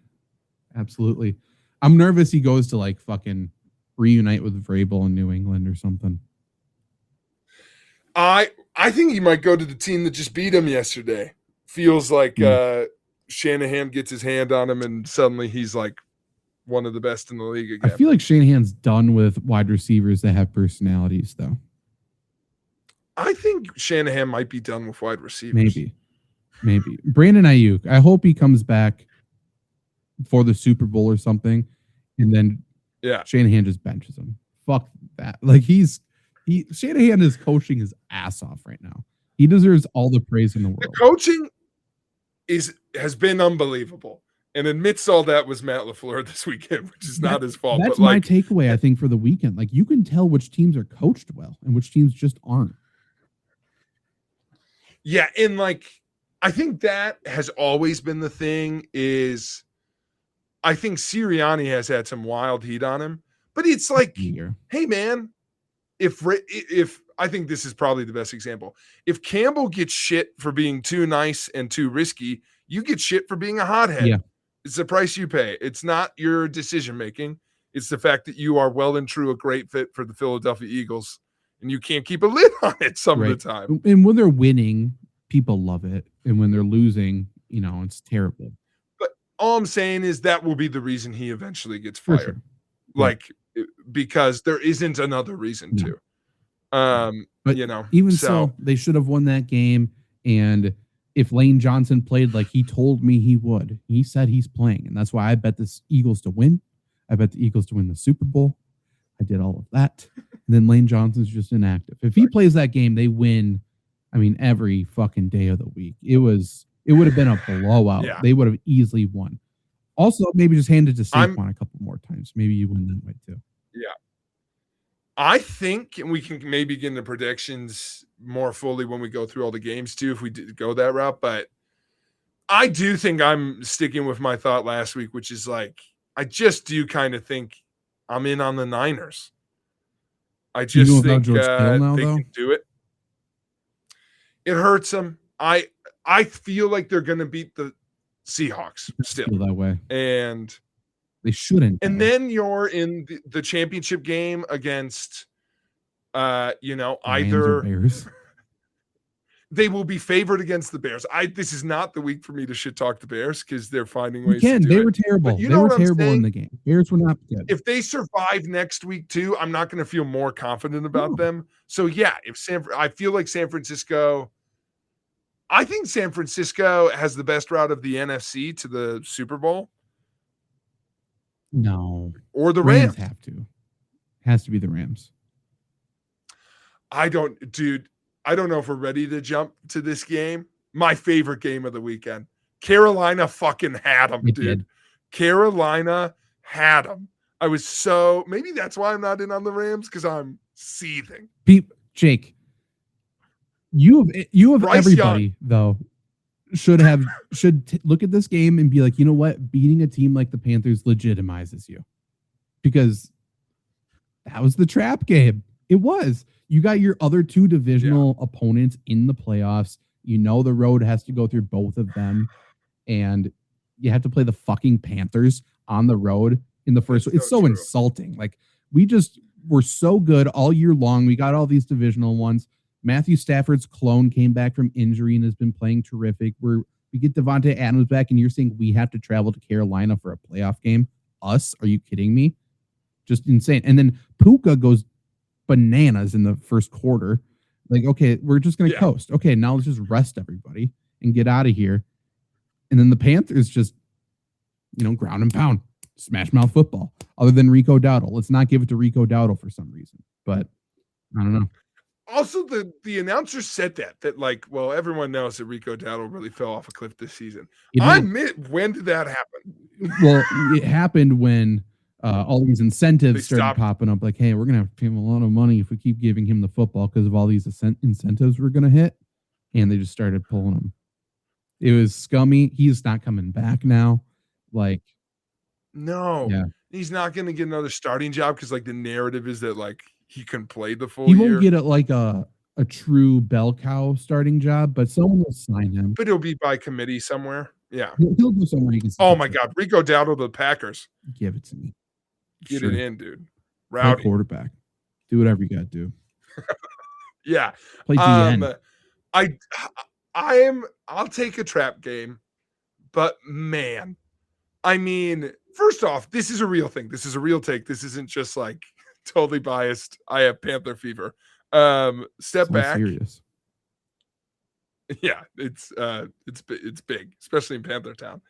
Absolutely. I'm nervous he goes to like fucking reunite with Vrabel in New England or something. I think he might go to the team that just beat him yesterday. Feels like Shanahan gets his hand on him, and suddenly he's like one of the best in the league again. I feel like Shanahan's done with wide receivers that have personalities, though. I think Shanahan might be done with wide receivers. Maybe. Brandon Ayuk, I hope he comes back for the Super Bowl or something, and then Shanahan just benches him. Fuck that. Like Shanahan is coaching his ass off right now. He deserves all the praise in the world. The coaching has been unbelievable. And amidst all that was Matt LaFleur this weekend, which is not his fault. That's my takeaway, I think, for the weekend. Like, you can tell which teams are coached well and which teams just aren't. Yeah, and like, I think that has always been the thing is I think Sirianni has had some wild heat on him. But it's like, hey, man, if I think this is probably the best example. If Campbell gets shit for being too nice and too risky, you get shit for being a hothead. Yeah. It's the price you pay. It's not your decision-making. It's the fact that you are well and true a great fit for the Philadelphia Eagles, and you can't keep a lid on it some of the time. And when they're winning, people love it. And when they're losing, it's terrible. But all I'm saying is that will be the reason he eventually gets fired. Sure. Like, because there isn't another reason to. But, even so, they should have won that game. And if Lane Johnson played like he told me he would, he said he's playing. And that's why I bet the Eagles to win. I bet the Eagles to win the Super Bowl. I did all of that. And then Lane Johnson's just inactive. If he plays that game, they win. I mean, every fucking day of the week. It would have been a blowout. Yeah. They would have easily won. Also, maybe just hand it to Saquon a couple more times. Maybe you win that way too. Yeah. I think, and we can maybe get into predictions more fully when we go through all the games too, if we did go that route. But I do think I'm sticking with my thought last week, which is like, I just do kind of think I'm in on the Niners. I just think they can do it. It hurts them. I I feel like they're going to beat the Seahawks still. Feel that way. And they shouldn't. And then you're in the championship game against, either Bears. They will be favored against the Bears. This is not the week for me to shit talk the Bears because they're finding ways to do They it. were terrible. They were terrible in the game. Bears were not good. If they survive next week too, I'm not going to feel more confident about them. So yeah, I feel like San Francisco. I think San Francisco has the best route of the NFC to the Super Bowl. No, or the Rams have to. Has to be the Rams. I don't know if we're ready to jump to this game. My favorite game of the weekend. Carolina fucking had them, dude. Did. Carolina had them. Maybe that's why I'm not in on the Rams, because I'm seething. Jake, you have Bryce everybody Young, though should look at this game and be like, you know what? Beating a team like the Panthers legitimizes you, because that was the trap game. It was. You got your other two divisional opponents in the playoffs. You know the road has to go through both of them, and you have to play the fucking Panthers on the road in the first. It's so insulting. Like, we just were so good all year long. We got all these divisional ones. Matthew Stafford's clone came back from injury and has been playing terrific. We get Devontae Adams back, and you're saying we have to travel to Carolina for a playoff game? Us? Are you kidding me? Just insane. And then Puka goes bananas in the first quarter. Like, okay, we're just going to coast. Okay, now let's just rest everybody and get out of here. And then the Panthers just, ground and pound, smash mouth football. Other than Rico Dowdle, let's not give it to Rico Dowdle for some reason. But I don't know. Also, the announcer said that like, well, everyone knows that Rico Dowdle really fell off a cliff this season. When did that happen? Well, it happened when all these incentives started popping up. Like, hey, we're gonna have to pay him a lot of money if we keep giving him the football because of all these incentives we're gonna hit, and they just started pulling him. It was scummy. He's not coming back now. Like, no, he's not gonna get another starting job because like the narrative is that like he can play the full year. He won't get a true bell cow starting job, but someone will sign him. But he'll be by committee somewhere. Yeah, he'll go somewhere you can. Oh my God, Rico Dowdle, the Packers. Give it to me. Get it in, dude. Rowdy. Play quarterback. Do whatever you got to do. Yeah. Play DN. I'll take a trap game, but man, I mean, first off, this is a real thing. This is a real take. This isn't just like totally biased. I have Panther fever. Step back. Serious. Yeah, it's big, especially in Panther Town.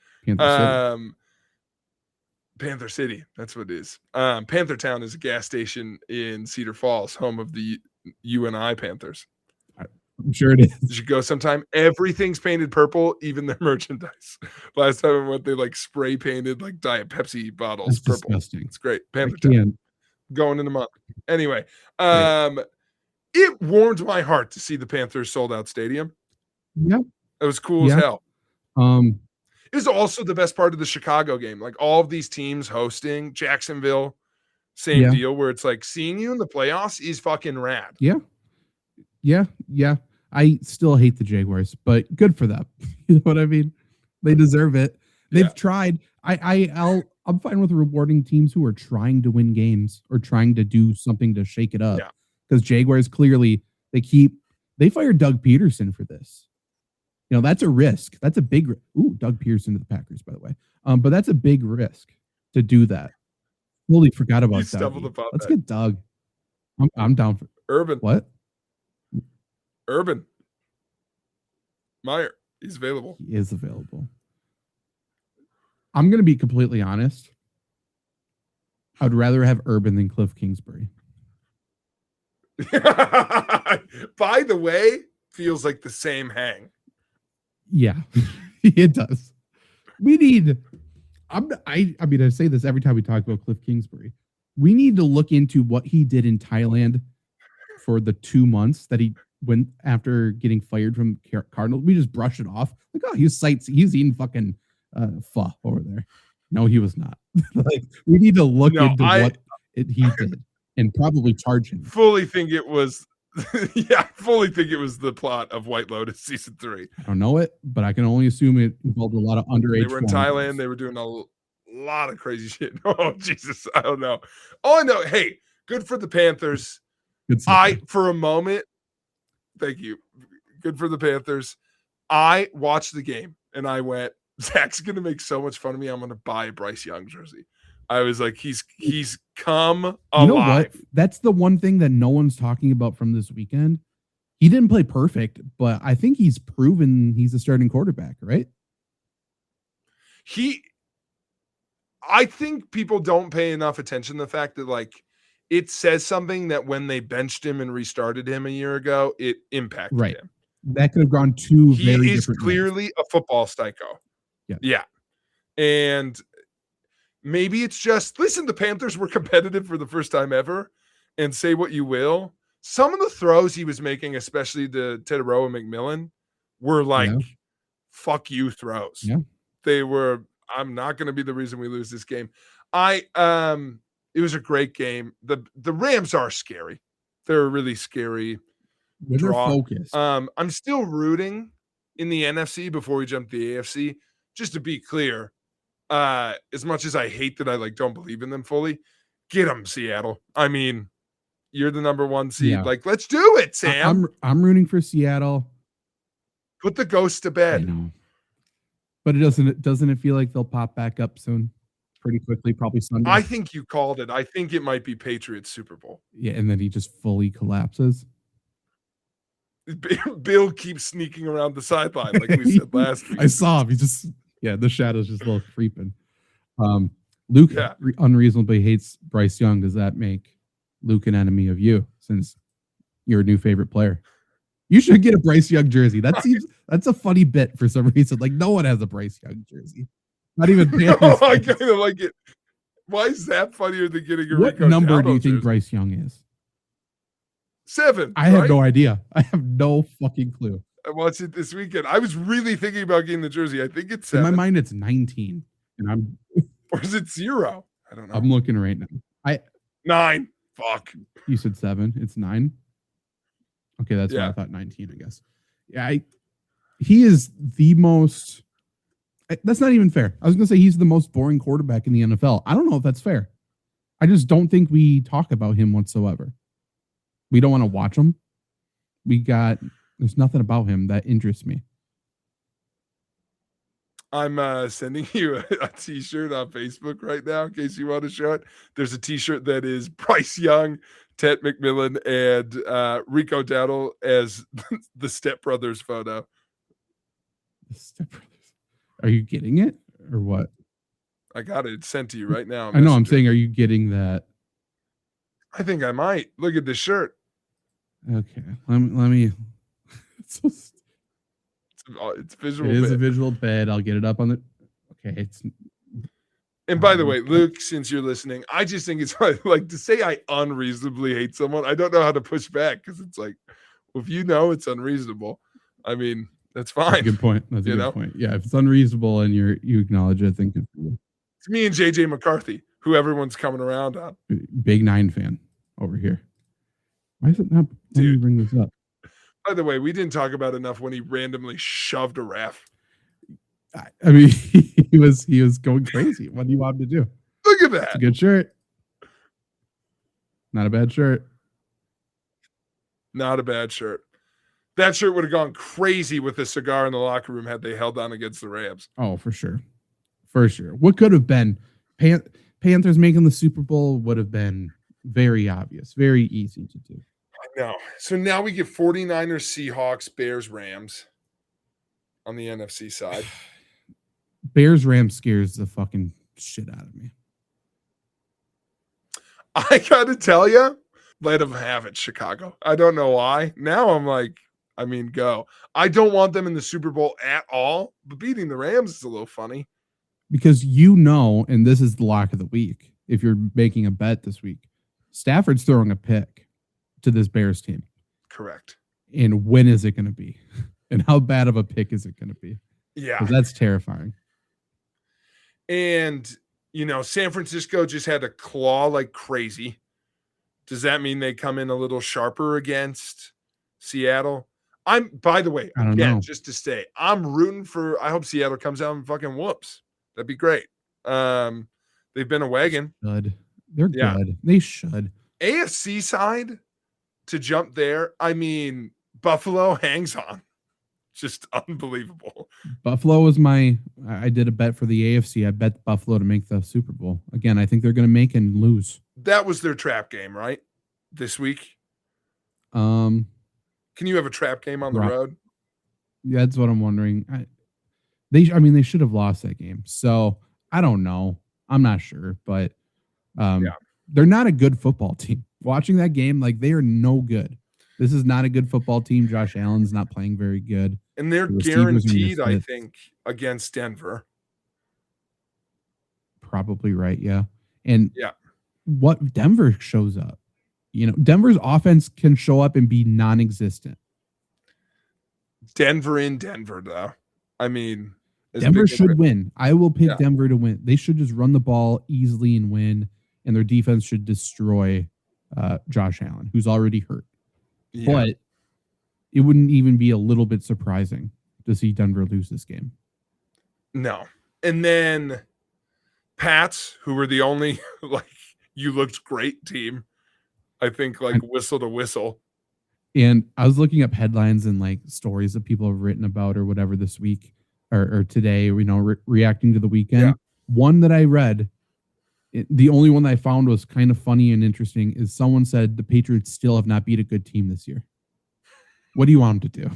Panther City, that's what it is. Panther Town is a gas station in Cedar Falls, home of the UNI Panthers. I'm sure it is. You should go sometime. Everything's painted purple, even their merchandise. Last time I went, they like spray painted like Diet Pepsi bottles That's purple. Disgusting. It's great. Panther Town. Going in a month. Anyway, it warmed my heart to see the Panthers sold out stadium. Yep. It was cool as hell. It was also the best part of the Chicago game. Like all of these teams hosting, Jacksonville, same deal, where it's like seeing you in the playoffs is fucking rad. Yeah. I still hate the Jaguars, but good for them. You know what I mean? They deserve it. They've tried. I'm fine with rewarding teams who are trying to win games or trying to do something to shake it up. Because Jaguars clearly they fired Doug Peterson for this. That's a risk. That's a big Doug Pearson to the Packers, by the way. But that's a big risk to do that. Totally forgot about Doug. Let's get Doug. I'm down for Urban. What? Urban Meyer. He's available. He is available. I'm going to be completely honest. I'd rather have Urban than Cliff Kingsbury. By the way, feels like the same hang. Yeah, it does. We need. I say this every time we talk about Cliff Kingsbury. We need to look into what he did in Thailand for the 2 months that he went after getting fired from Cardinals. We just brush it off. Like, oh, he's eating fucking pho over there. No, he was not. Like, we need to look into what he did and probably charge him. Fully think it was Yeah, I fully think it was the plot of White Lotus season 3. I don't know it, but I can only assume it involved a lot of underage. They were in Thailand. They were doing a lot of crazy shit. Oh, Jesus. I don't know. Oh, I know. Hey, good for the Panthers. For a moment, thank you. Good for the Panthers. I watched the game and I went, Zach's going to make so much fun of me. I'm going to buy a Bryce Young jersey. I was like, he's come alive. You know what? That's the one thing that no one's talking about from this weekend. He didn't play perfect, but I think he's proven he's a starting quarterback, right? I think people don't pay enough attention to the fact that, like, it says something that when they benched him and restarted him a year ago, it impacted him. That could have gone two very different ways. He is clearly a football psycho. Yeah. And maybe it's just, listen, the Panthers were competitive for the first time ever, and say what you will. Some of the throws he was making, especially to Teteroa McMillan, were like, fuck you throws. Yeah. They were, I'm not going to be the reason we lose this game. It was a great game. The Rams are scary. They're a really scary draw. Focused. I'm still rooting in the NFC before we jump to the AFC. Just to be clear, as much as I hate that I don't believe in them fully, get them, Seattle. I mean, you're the number 1 seed. Yeah. Let's do it, Sam. I'm rooting for Seattle. Put the ghost to bed. I know. But doesn't it feel like they'll pop back up soon? Pretty quickly, probably Sunday. I think you called it. I think it might be Patriots Super Bowl. Yeah, and then he just fully collapses. Bill keeps sneaking around the sideline, like we said last week. I saw him. He just, the shadow's just a little creeping. Luke unreasonably hates Bryce Young. Does that make Luke an enemy of you, since you're a new favorite player? You should get a Bryce Young jersey. That's a funny bit for some reason. No one has a Bryce Young jersey. Not even Panthers. I kind of like it. Why is that funnier than getting a What number do you think Bryce Young is? 7. I have no idea. I have no fucking clue. I watched it this weekend. I was really thinking about getting the jersey. I think it's 7. In my mind, it's 19. And or is it 0? I don't know. I'm looking right now. 9. Fuck. You said 7. It's 9. Okay, that's why I thought 19, I guess. Yeah, he is the most. That's not even fair. I was going to say he's the most boring quarterback in the NFL. I don't know if that's fair. I just don't think we talk about him whatsoever. We don't want to watch him. There's nothing about him that interests me. I'm sending you a t-shirt on Facebook right now in case you want to show it. There's a t-shirt that is Bryce Young, Ted McMillan, and Rico Dowdle as the Step Brothers photo. The Step Brothers. Are you getting it or what? I got it. It's sent to you right now. I know. I'm saying, are you getting that? I think I might. Look at this shirt. Okay. Let me. It's visual. It is a visual bed. I'll get it up on the. Okay. And by the way, Luke, since you're listening, I just think it's like to say I unreasonably hate someone. I don't know how to push back because it's like, well, if you know it's unreasonable, I mean, that's fine. That's a good point. That's a good point. Yeah, if it's unreasonable and you acknowledge it, I think it's me and JJ McCarthy, who everyone's coming around on. Big 9 fan over here. Why is it not? Let me bring this up. By the way, we didn't talk about enough when he randomly shoved a ref. I mean, he was going crazy. What do you want him to do? Look at that. It's a good shirt. Not a bad shirt. Not a bad shirt. That shirt would have gone crazy with a cigar in the locker room had they held on against the Rams. Oh, for sure. For sure. What could have been Panthers making the Super Bowl would have been very obvious, very easy to do. I know. So now we get 49ers, Seahawks, Bears, Rams on the NFC side. Bears, Rams scares the fucking shit out of me. I got to tell you, let them have it, Chicago. I don't know why. Now I'm like, I mean, go. I don't want them in the Super Bowl at all, but beating the Rams is a little funny. Because and this is the lock of the week, if you're making a bet this week, Stafford's throwing a pick to this Bears team. Correct. And when is it going to be? And how bad of a pick is it going to be? Yeah. Because that's terrifying. And, San Francisco just had to claw like crazy Does that mean they come in a little sharper against Seattle? By the way, I don't again, know. just to stay, I'm rooting for, I hope Seattle comes out and fucking whoops. That'd be great. They've been a wagon. They're good. They should. AFC side to jump there. I mean, Buffalo hangs on. Just unbelievable. Buffalo was I did a bet for the AFC. I bet Buffalo to make the Super Bowl. Again, I think they're going to make and lose. That was their trap game, right? This week. Can you have a trap game on the road? Yeah, that's what I'm wondering. They should have lost that game. So I don't know. I'm not sure, but they're not a good football team. Watching that game, like, they are no good. This is not a good football team. Josh Allen's not playing very good. And they're guaranteed, I think, against Denver. Probably right, yeah. And what Denver shows up. Denver's offense can show up and be non-existent. Denver in Denver, though. I mean, Denver should win. I will pick Denver to win. They should just run the ball easily and win, and their defense should destroy Josh Allen, who's already hurt. Yeah. But it wouldn't even be a little bit surprising to see Denver lose this game. No. And then Pats, who were the only, you looked great team, I think, whistle to whistle. And I was looking up headlines and stories that people have written about or whatever this week or today, reacting to the weekend. Yeah. One that I read, the only one that I found was kind of funny and interesting, is someone said the Patriots still have not beat a good team this year. What do you want them to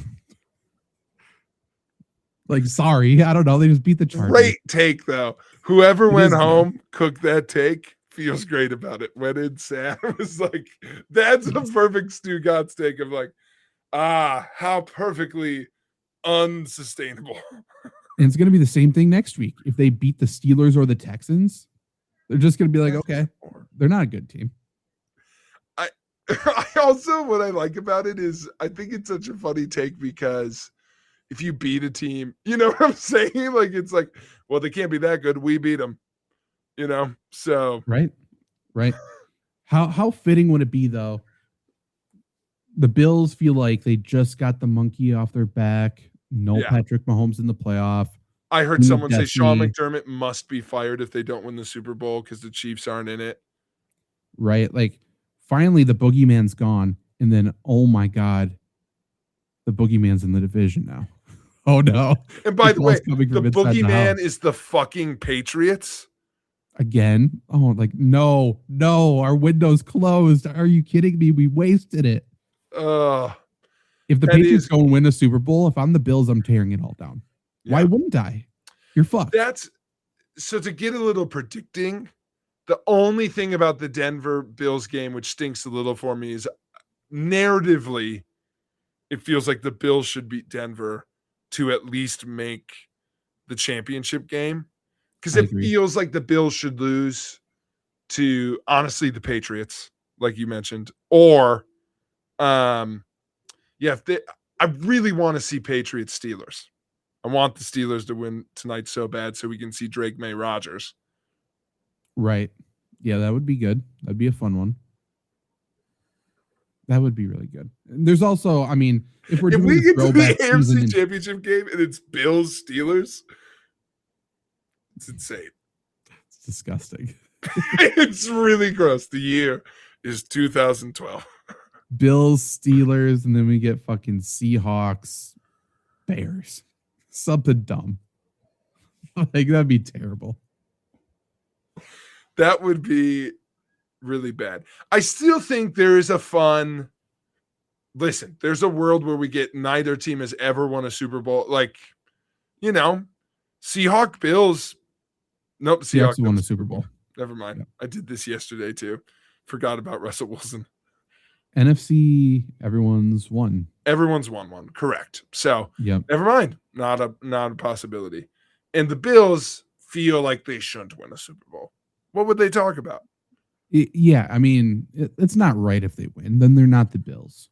do? Sorry, I don't know. They just beat the Chargers. Great take, though. Whoever went home, cooked that take, feels great about it. Went in sad. It was that's a perfect Stugatz take of how perfectly unsustainable. And it's going to be the same thing next week. If they beat the Steelers or the Texans, they're just going to be okay, they're not a good team. I also, what I like about it is I think it's such a funny take because if you beat a team, you know what I'm saying? It's well, they can't be that good. We beat them, so. Right. How fitting would it be, though? The Bills feel like they just got the monkey off their back. No Patrick Mahomes in the playoff. I heard someone say Sean McDermott must be fired if they don't win the Super Bowl because the Chiefs aren't in it. Right. Finally, the boogeyman's gone. And then, oh my God, the boogeyman's in the division now. Oh, no. And by the way, the boogeyman is the fucking Patriots. Again. Oh, no, our window's closed. Are you kidding me? We wasted it. If the Patriots go and win a Super Bowl, if I'm the Bills, I'm tearing it all down. Yeah. Why wouldn't I? You're fucked. So to get a little predicting, the only thing about the Denver Bills game, which stinks a little for me, is narratively, it feels like the Bills should beat Denver to at least make the championship game. Because it feels like the Bills should lose to, honestly, the Patriots, like you mentioned. Or, I really want to see Patriots Steelers. I want the Steelers to win tonight so bad so we can see Drake May Rodgers. Right. Yeah, that would be good. That'd be a fun one. That would be really good. There's also, if we get to the AFC Championship game and it's Bills Steelers, it's insane. It's disgusting. It's really gross. The year is 2012. Bills, Steelers, and then we get fucking Seahawks, Bears. Something dumb. That'd be terrible. That would be really bad. I still think there is a fun. Listen, there's a world where we get neither team has ever won a Super Bowl. Seahawks, Bills. Nope, Seahawks won the Super Bowl. Never mind. Yeah. I did this yesterday too. Forgot about Russell Wilson. NFC, everyone's won. Everyone's won one. Correct. So never mind. Not a possibility. And the Bills feel like they shouldn't win a Super Bowl. What would they talk about? It's not right if they win. Then they're not the Bills.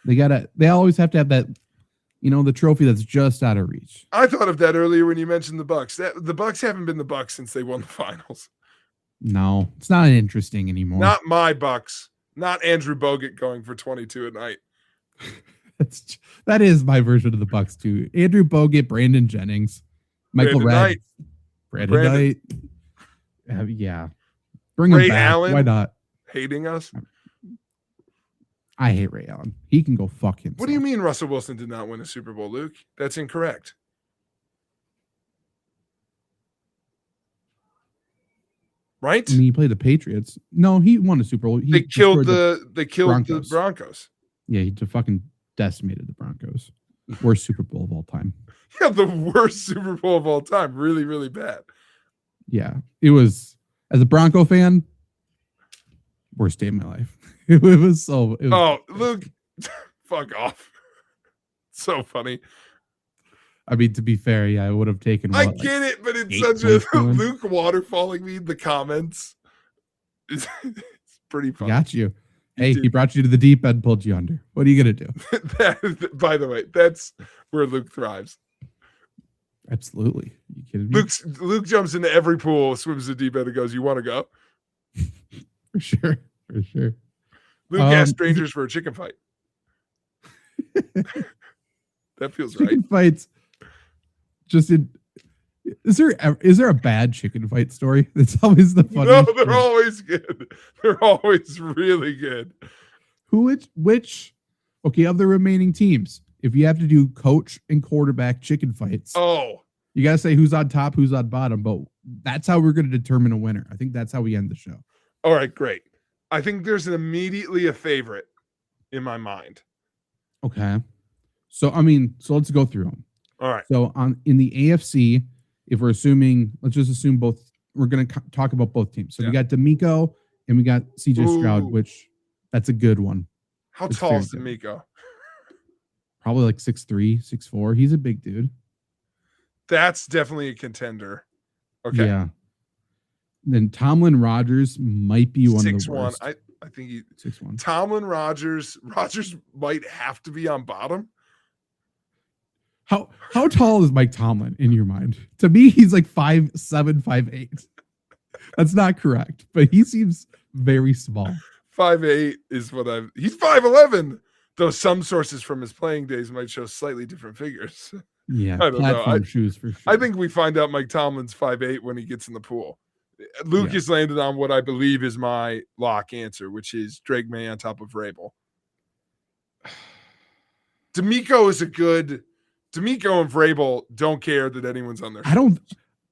They always have to have that, the trophy that's just out of reach. I thought of that earlier when you mentioned the Bucks. The Bucks haven't been the Bucks since they won the finals. No, it's not interesting anymore. Not my Bucks. Not Andrew Bogut going for 22 a night. That is my version of the Bucks too. Andrew Bogut, Brandon Jennings, Michael Redd, Brandon Knight. Yeah. Bring him back. Allen, why not? Hating us? I hate Ray Allen. He can go fuck himself. What do you mean Russell Wilson did not win a Super Bowl, Luke? That's incorrect. Right? I mean, he played the Patriots. No, he won a Super Bowl. They killed the Broncos. Yeah, he fucking decimated the Broncos. Worst Super Bowl of all time. Yeah, the worst Super Bowl of all time. Really, really bad. Yeah, it was, as a Bronco fan, worst day of my life. It was Luke, fuck off. So funny. I mean, to be fair, yeah, I would have taken. I get it, but it's such a Luke waterfalling me in the comments. It's pretty funny. Got you. Hey, he brought you to the deep end, pulled you under. What are you gonna do? By the way, that's where Luke thrives. Absolutely. You kidding me? Luke jumps into every pool, swims the deep end, and goes, "You want to go?" For sure. Luke asked strangers for a chicken fight. That feels right. Chicken fights. Is there a bad chicken fight story? That's always the funniest. No, they're always good. They're always really good. Okay, of the remaining teams, if you have to do coach and quarterback chicken fights, you gotta say who's on top, who's on bottom. But that's how we're gonna determine a winner. I think that's how we end the show. All right, great. I think there's immediately a favorite in my mind. Okay. So let's go through them. All right. So in the AFC, if we're assuming, let's just assume both. We're going to talk about both teams. So we got DeMeco and we got CJ Stroud, which that's a good one. How tall is DeMeco? Probably like 6'3", 6'4". He's a big dude. That's definitely a contender. Okay. Yeah. Then Tomlin Rogers might be one 6'1". of the worst. I think he 6'1". Tomlin Rogers might have to be on bottom. How tall is Mike Tomlin in your mind? To me, he's like 5'7", 5'8". That's not correct, but he seems very small. 5'8" is what he's 5'11", though some sources from his playing days might show slightly different figures. Yeah, I don't know. Shoes for sure. I think we find out Mike Tomlin's 5'8" when he gets in the pool. Luke has landed on what I believe is my lock answer, which is Drake May on top of Vrabel. DeMeco and Vrabel don't care that anyone's on their shoulders.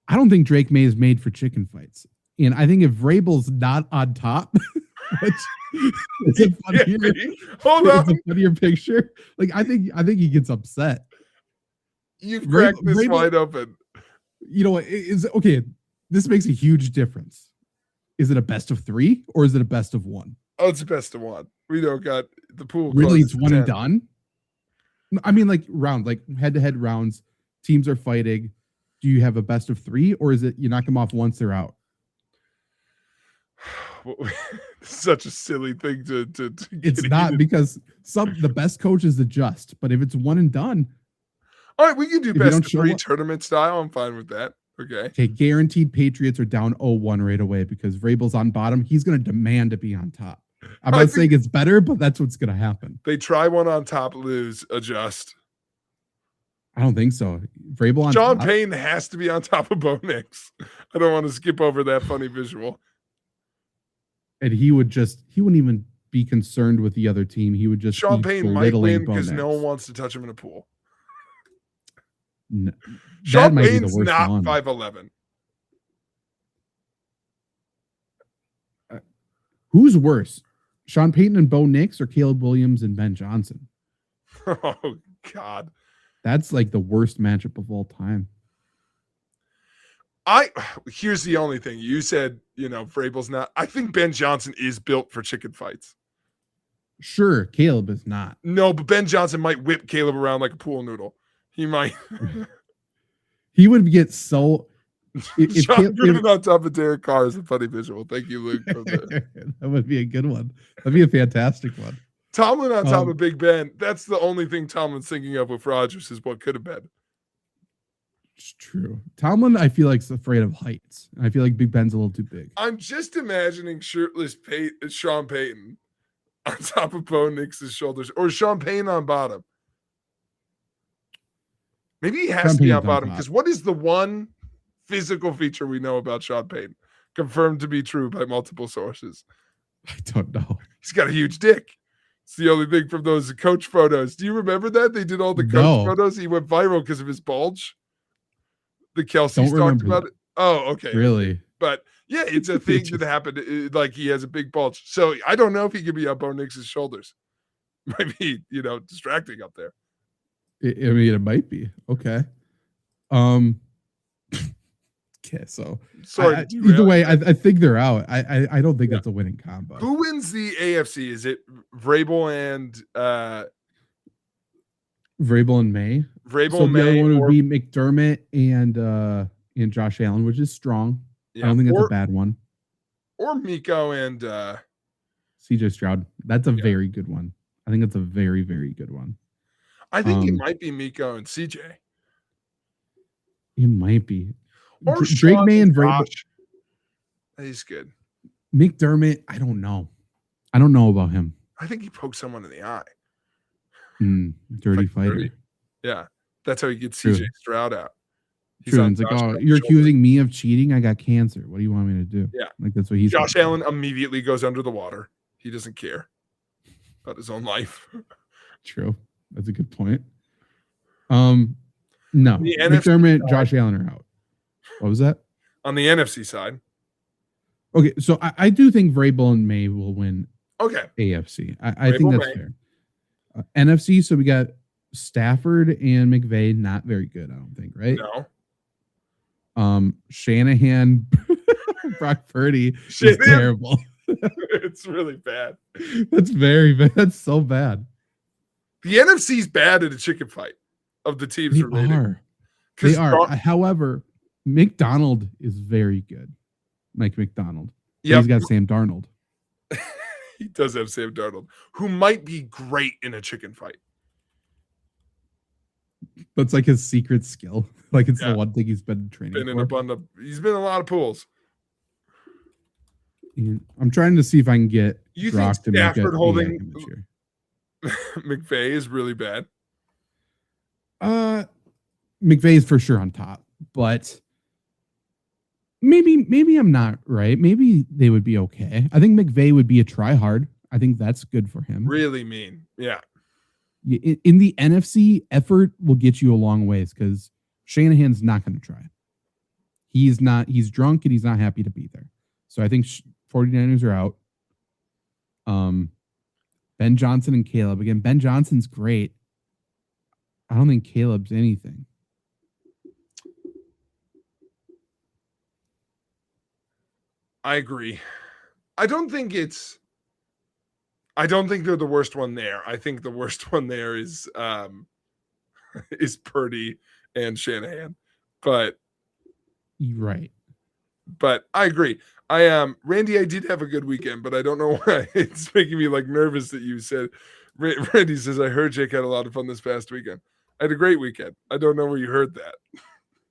I don't think Drake May is made for chicken fights. And I think if Vrabel's not on top, it's a funnier picture. Like I think he gets upset. You've cracked this wide open. You know what? Okay. This makes a huge difference. Is it a best of 3 or is it a best of 1? Oh, it's a best of 1. We don't got the pool. Really, it's 1 and done? I mean, like head-to-head rounds, teams are fighting. Do you have a best of 3 or is it you knock them off once they're out? Such a silly thing to it's not because the best coaches adjust, but if it's 1 and done. All right, we can do best of 3 tournament style. I'm fine with that. Okay, guaranteed Patriots are down 0-1 right away because Vrabel's on bottom. He's going to demand to be on top. I'm not saying it's better, but that's what's going to happen. They try one on top, lose, adjust. I don't think so. Vrabel on Sean top. Payton has to be on top of Bo Nix. I don't want to skip over that funny visual. And he wouldn't even be concerned with the other team. He would just Sean Payton might win because no one wants to touch him in a pool. No, Sean Payton's not 5'11". Who's worse? Sean Payton and Bo Nix or Caleb Williams and Ben Johnson? Oh, God. That's like the worst matchup of all time. Here's the only thing. You said, Vrabel's not. I think Ben Johnson is built for chicken fights. Sure, Caleb is not. No, but Ben Johnson might whip Caleb around like a pool noodle. He might. He would get so. Sean Gruden on top of Derek Carr is a funny visual. Thank you, Luke. That would be a good one. That'd be a fantastic one. Tomlin on top of Big Ben. That's the only thing Tomlin's thinking of with Rodgers is what could have been. It's true. Tomlin, I feel like, is afraid of heights. I feel like Big Ben's a little too big. I'm just imagining shirtless Sean Payton on top of Bo Nix's shoulders, or Sean Payne on bottom. Maybe he has to be on bottom, because what is the one physical feature we know about Sean Payne, confirmed to be true by multiple sources? I don't know. He's got a huge dick. It's the only thing from those coach photos. Do you remember that? They did all the coach photos. He went viral because of his bulge. The Kelsey's talked about it. Oh, okay. Really? But yeah, it's a thing that happened. Like, he has a big bulge. So I don't know if he could be on Bo Nix's shoulders. Might be, distracting up there. I mean, it might be. Okay. Okay, so sorry. Either way, I think they're out. I don't think that's a winning combo. Who wins the AFC? Is it Vrabel and May? Vrabel and the May, other one would be McDermott and Josh Allen, which is strong. Yeah, I don't think that's a bad one. Or Miko and CJ Stroud. That's a very good one. I think that's a very, very good one. I think it might be Miko and CJ. It might be. Or Drake May and Vrabel. He's good. McDermott, I don't know. I don't know about him. I think he poked someone in the eye. Dirty fighter. Dirty. Yeah. That's how he gets CJ Stroud out. True. It's like, oh, you're accusing me of cheating? I got cancer. What do you want me to do? Yeah. Like, that's what he's Josh Allen immediately goes under the water. He doesn't care about his own life. True. That's a good point. No. McDermott, Josh Allen are out. What was that? On the NFC side. Okay, so I do think Vrabel and May will win. Okay. AFC. I think that's fair. NFC, so we got Stafford and McVay, not very good, I don't think, right? No. Shanahan, Brock Purdy is terrible. It's really bad. That's very bad. That's so bad. The NFC's bad at a chicken fight of the teams remaining. They are. However, McDonald is very good. Mike McDonald. Yeah, he's got Sam Darnold. He does have Sam Darnold, who might be great in a chicken fight. That's like his secret skill. Like, it's the one thing he's been training for. He's been in a lot of pools. I'm trying to see if I can get Brock to Stafford holding McVay is really bad. McVay is for sure on top, but maybe I'm not right. Maybe they would be okay. I think McVay would be a try hard. I think that's good for him. Really mean. Yeah. In the NFC, effort will get you a long ways because Shanahan's not going to try. He's drunk and he's not happy to be there. So I think 49ers are out. Ben Johnson and Caleb. Again, Ben Johnson's great. I don't think Caleb's anything. I agree. I don't think they're the worst one there. I think the worst one there is Purdy and Shanahan. But right. But I agree. Randy, I did have a good weekend, but I don't know why it's making me nervous that you said. Randy says, I heard Jake had a lot of fun this past weekend. I had a great weekend. I don't know where you heard that.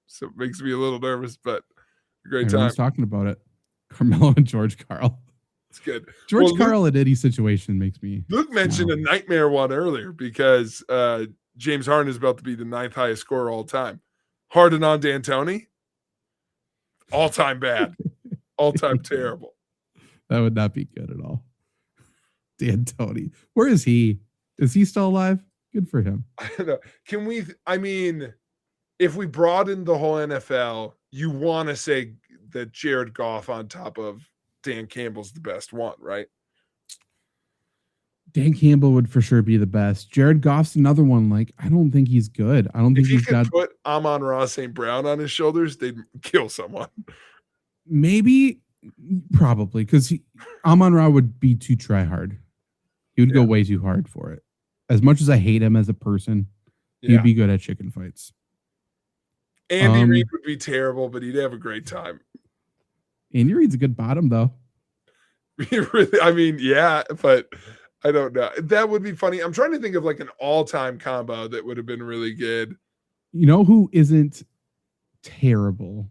So it makes me a little nervous, but a great time. Everyone's talking about it. Carmelo and George Karl. It's good. George Karl in any situation makes me. Luke mentioned a nightmare one earlier because James Harden is about to be the 9th highest scorer all time. Harden on D'Antoni, all time bad, all time terrible. That would not be good at all. D'Antoni, where is he? Is he still alive? Good for him. I don't know. Can we? I mean, if we broaden the whole NFL, you want to say that Jared Goff on top of Dan Campbell's the best one, right? Dan Campbell would for sure be the best. Jared Goff's another one. I don't think he's good. I don't think he's got. Put Amon-Ra St. Brown on his shoulders, they'd kill someone. Maybe, probably, because Amon-Ra would be too try hard. He would go way too hard for it. As much as I hate him as a person, he'd be good at chicken fights. Andy Reid would be terrible, but he'd have a great time. Andy Reid's a good bottom, though. I mean, yeah, but I don't know. That would be funny. I'm trying to think of an all-time combo that would have been really good. You know who isn't terrible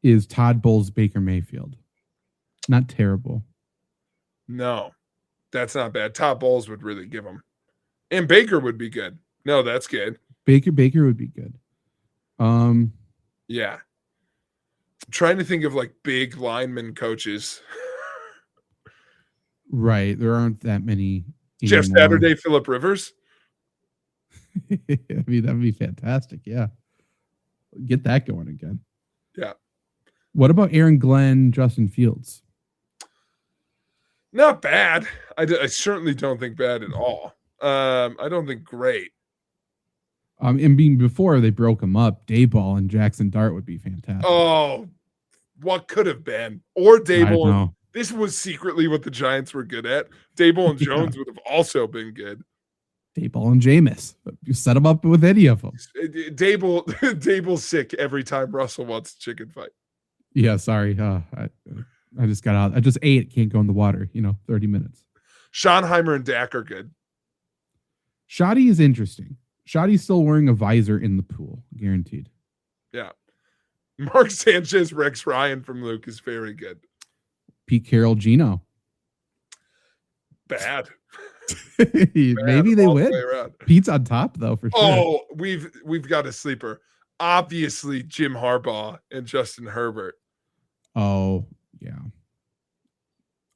is Todd Bowles, Baker Mayfield. Not terrible. No. That's not bad. Todd Bowles would really give him. And Baker would be good. No, that's good. Baker would be good. Yeah. I'm trying to think of like big lineman coaches. Right. There aren't that many. Jeff Saturday, Phillip Rivers. I mean, that'd be fantastic. Yeah. Get that going again. Yeah. What about Aaron Glenn, Justin Fields? Not bad. I certainly don't think bad at all. I don't think great. And being before they broke him up, Dayball and Jackson Dart would be fantastic. Oh, what could have been? Or Dayball. This was secretly what the Giants were good at. Dayball and Jones would have also been good. Dayball and Jameis. You set them up with any of them. Dayball's sick every time Russell wants a chicken fight. Yeah, sorry. I just got out. I just ate. Can't go in the water. 30 minutes. Schottenheimer and Dak are good. Shoddy is interesting. Shoddy's still wearing a visor in the pool, guaranteed. Yeah. Mark Sanchez, Rex Ryan from Luke is very good. Pete Carroll, Gino. Bad. Maybe they win. Pete's on top though, for sure. Oh, we've got a sleeper. Obviously, Jim Harbaugh and Justin Herbert. Oh, yeah.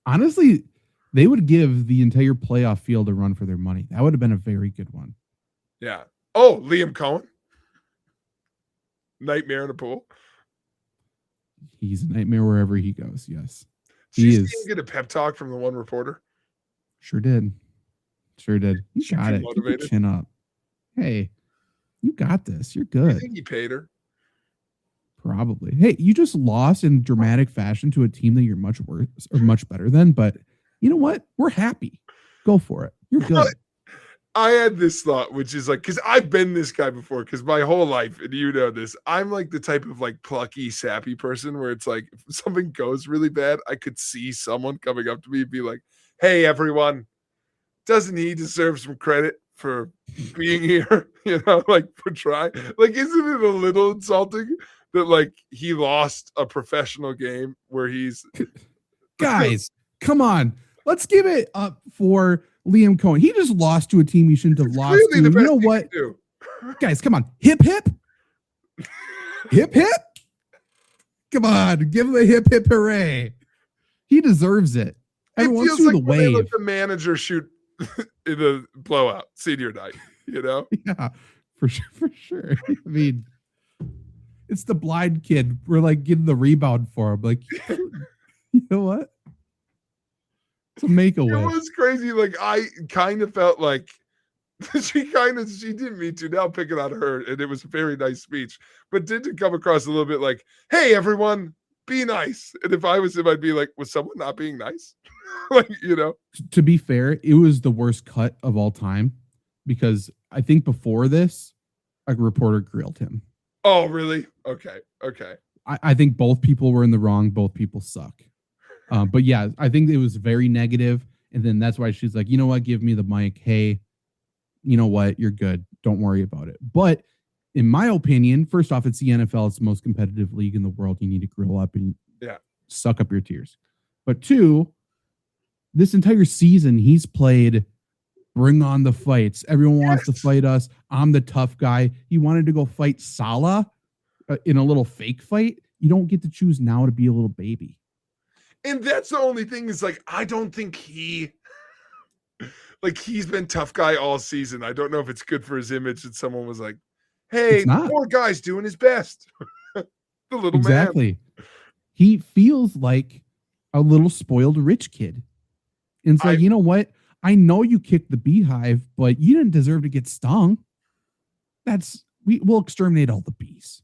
Honestly, they would give the entire playoff field a run for their money. That would have been a very good one. Yeah. Oh, Liam Cohen. Nightmare in a pool. He's a nightmare wherever he goes. Yes. He is. Get a pep talk from the one reporter. Sure did. You got it. Keep your chin up. Hey, you got this. You're good. I think he paid her. Probably. Hey, you just lost in dramatic fashion to a team that you're much worse or much better than, but you know what? We're happy. Go for it. You're good. I had this thought, which is like, because I've been this guy before, because my whole life, and you know this, I'm like the type of like plucky, sappy person where it's like, if something goes really bad, I could see someone coming up to me and be like, hey, everyone, doesn't he deserve some credit for being here? Like for trying. Like, isn't it a little insulting that like he lost a professional game where he's guys, come on. Let's give it up for Liam Cohen. He just lost to a team he shouldn't have lost to. You know what? Guys, come on. Hip, hip. Hip, hip. Come on. Give him a hip, hip, hooray. He deserves it. Everyone wants to do the wave. They let the manager shoot in the blowout senior night, Yeah, for sure. I mean, it's the blind kid. We're like getting the rebound for him. Like, you know what? To make a wish. It was crazy. Like I kind of felt like she didn't mean to. Now picking on her, and it was a very nice speech, but didn't come across a little bit like, "Hey, everyone, be nice." And if I was him, I'd be like, "Was someone not being nice?" Like, To be fair, it was the worst cut of all time because I think before this, a reporter grilled him. Oh, really? Okay. I think both people were in the wrong. Both people suck. But yeah, I think it was very negative. And then that's why she's like, you know what? Give me the mic. Hey, you know what? You're good. Don't worry about it. But in my opinion, first off, it's the NFL. It's the most competitive league in the world. You need to grill up and suck up your tears. But two, this entire season, he's played bring on the fights. Everyone wants to fight us. I'm the tough guy. He wanted to go fight Salah in a little fake fight. You don't get to choose now to be a little baby. And that's the only thing is like, I don't think he's been tough guy all season. I don't know if it's good for his image that someone was like, hey, the poor guy's doing his best. The little man. He feels like a little spoiled rich kid. And it's like, you know what? I know you kicked the beehive, but you didn't deserve to get stung. We'll exterminate all the bees.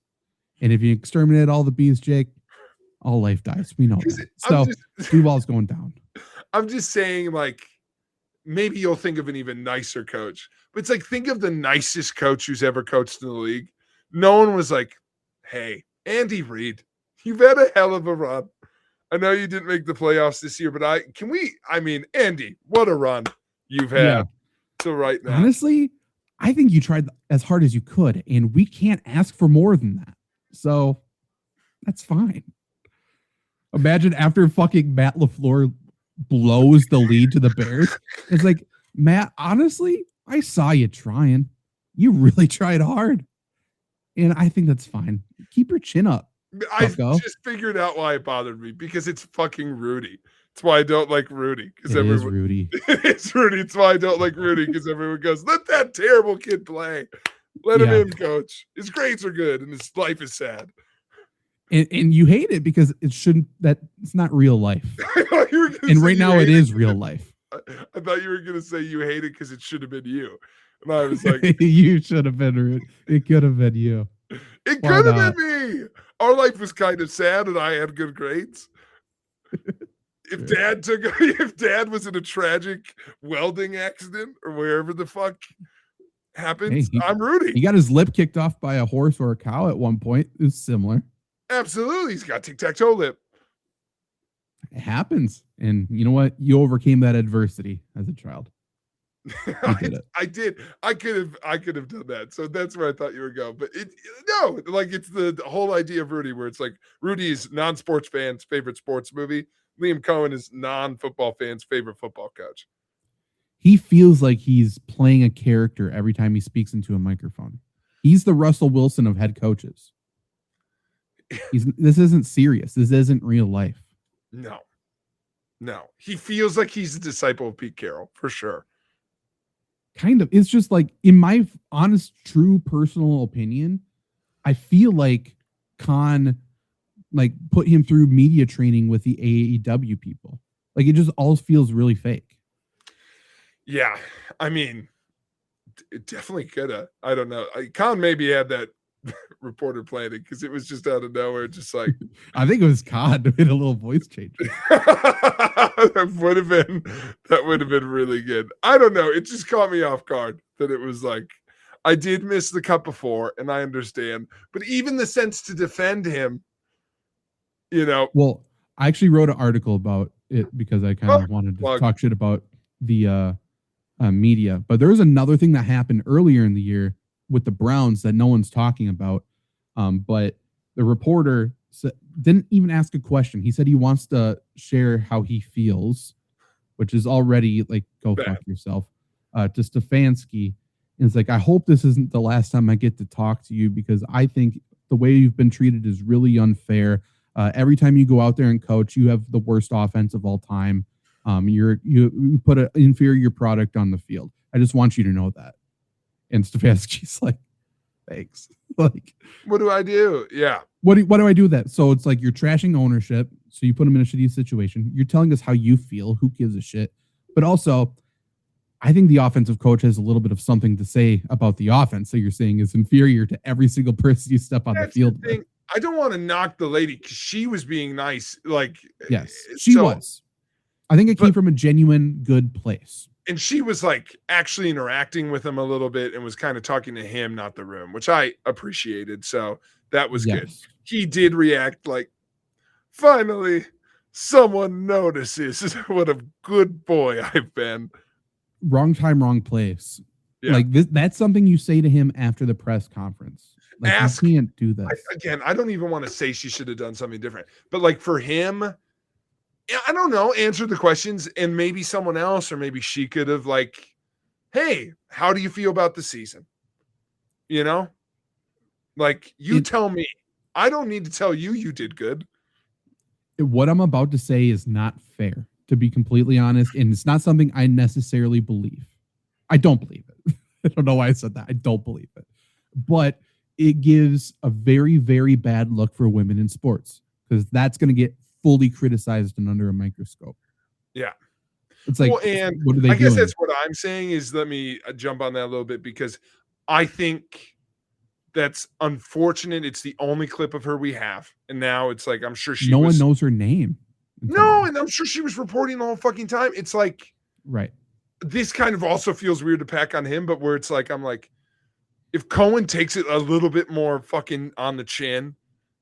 And if you exterminate all the bees, Jake, all life dies. We know that. So Duval's going down. I'm just saying, like, maybe you'll think of an even nicer coach. But it's like, think of the nicest coach who's ever coached in the league. No one was like, hey, Andy Reid, you've had a hell of a run. I know you didn't make the playoffs this year, but Andy, what a run you've had till right now. Honestly, I think you tried as hard as you could, and we can't ask for more than that. So that's fine. Imagine after fucking Matt LaFleur blows the lead to the Bears. It's like, Matt, honestly, I saw you trying. You really tried hard. And I think that's fine. Keep your chin up. I just figured out why it bothered me, because it's fucking Rudy. That's why I don't like Rudy. Because it is Rudy. It's Rudy. It's why I don't like Rudy, because everyone goes, let that terrible kid play. Let him in, coach. His grades are good and his life is sad. And you hate it because it's not real life. And right now it is real life. I thought you were going to say you hate it because it should have been you. And I was like, you should have been Rudy. It could have been you. It could have been me. Our life was kind of sad and I had good grades. If dad was in a tragic welding accident or wherever the fuck happens, I'm Rudy. He got his lip kicked off by a horse or a cow at one point. It's similar. Absolutely. He's got tic-tac-toe lip. It happens. And you know what? You overcame that adversity as a child. I did. I could have done that. So that's where I thought you were going. But it's the whole idea of Rudy, where it's like Rudy's non-sports fans' favorite sports movie. Liam Cohen is non-football fans' favorite football coach. He feels like he's playing a character every time he speaks into a microphone. He's the Russell Wilson of head coaches. This isn't serious. This isn't real life. No. He feels like he's a disciple of Pete Carroll, for sure. Kind of. It's just like, in my honest, true personal opinion, I feel like Khan put him through media training with the AEW people. Like, it just all feels really fake. Yeah. I mean, it definitely could have. I don't know. Khan maybe had that reporter planning, because it was just out of nowhere, just like I think it was Khan made a little voice change. that would have been really good. I don't know. It just caught me off guard that it was like, I did miss the cut before, and I understand, but even the sense to defend him, Well, I actually wrote an article about it because I kind of wanted to talk shit about the media. But there was another thing that happened earlier in the year with the Browns that no one's talking about. But the reporter didn't even ask a question. He said he wants to share how he feels, which is already like, go fuck yourself. To Stefanski. And it's like, I hope this isn't the last time I get to talk to you, because I think the way you've been treated is really unfair. Every time you go out there and coach, you have the worst offense of all time. You put an inferior product on the field. I just want you to know that. And Stefanski's like, thanks. Like, what do I do? Yeah. What do I do with that? So it's like, you're trashing ownership. So you put them in a shitty situation. You're telling us how you feel. Who gives a shit? But also, I think the offensive coach has a little bit of something to say about the offense that you're saying is inferior to every single person you step on the field with. I don't want to knock the lady, because she was being nice. Like, yes, she was. I think it came from a genuine good place. And she was like actually interacting with him a little bit and was kind of talking to him, not the room, which I appreciated. So that was good. He did react like, finally, someone notices what a good boy I've been. Wrong time, wrong place. Yeah. Like that's something you say to him after the press conference. Like, you can't do that. I don't even want to say she should have done something different. But like, for him, I don't know, answer the questions, and maybe someone else, or maybe she could have like, hey, how do you feel about the season? Like, tell me. I don't need to tell you you did good. What I'm about to say is not fair, to be completely honest, and it's not something I necessarily believe. I don't believe it. I don't know why I said that. I don't believe it. But it gives a very, very bad look for women in sports, because that's going to get fully criticized and under a microscope. Yeah. It's like, and what are they doing? Guess that's what I'm saying is, let me jump on that a little bit, because I think that's unfortunate. It's the only clip of her we have. And now it's like, I'm sure no one knows her name. No, and I'm sure she was reporting the whole fucking time. It's like, right. This kind of also feels weird to pack on him, but where it's like, I'm like, if Cohen takes it a little bit more fucking on the chin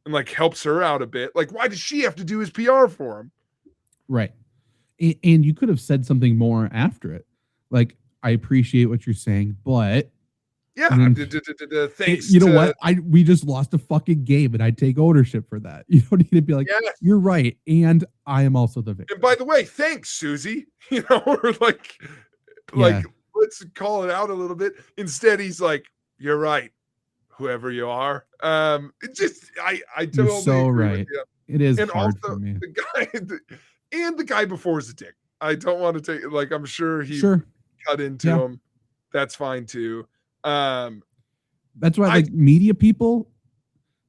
and like helps her out a bit, like, why does she have to do his PR for him? Right. And you could have said something more after it. Like, I appreciate what you're saying, but Yeah. Thanks. You know what? We just lost a fucking game, and I take ownership for that. You don't need to be like, you're right, and I am also the victim. And by the way, thanks, Susie. You know, or like let's call it out a little bit. Instead, he's like, you're right, whoever you are. It just I totally you're so agree right. with you. It is and hard also for me. the guy before is a dick. I don't want to take like I'm sure he cut into him. That's fine too. That's why like media people,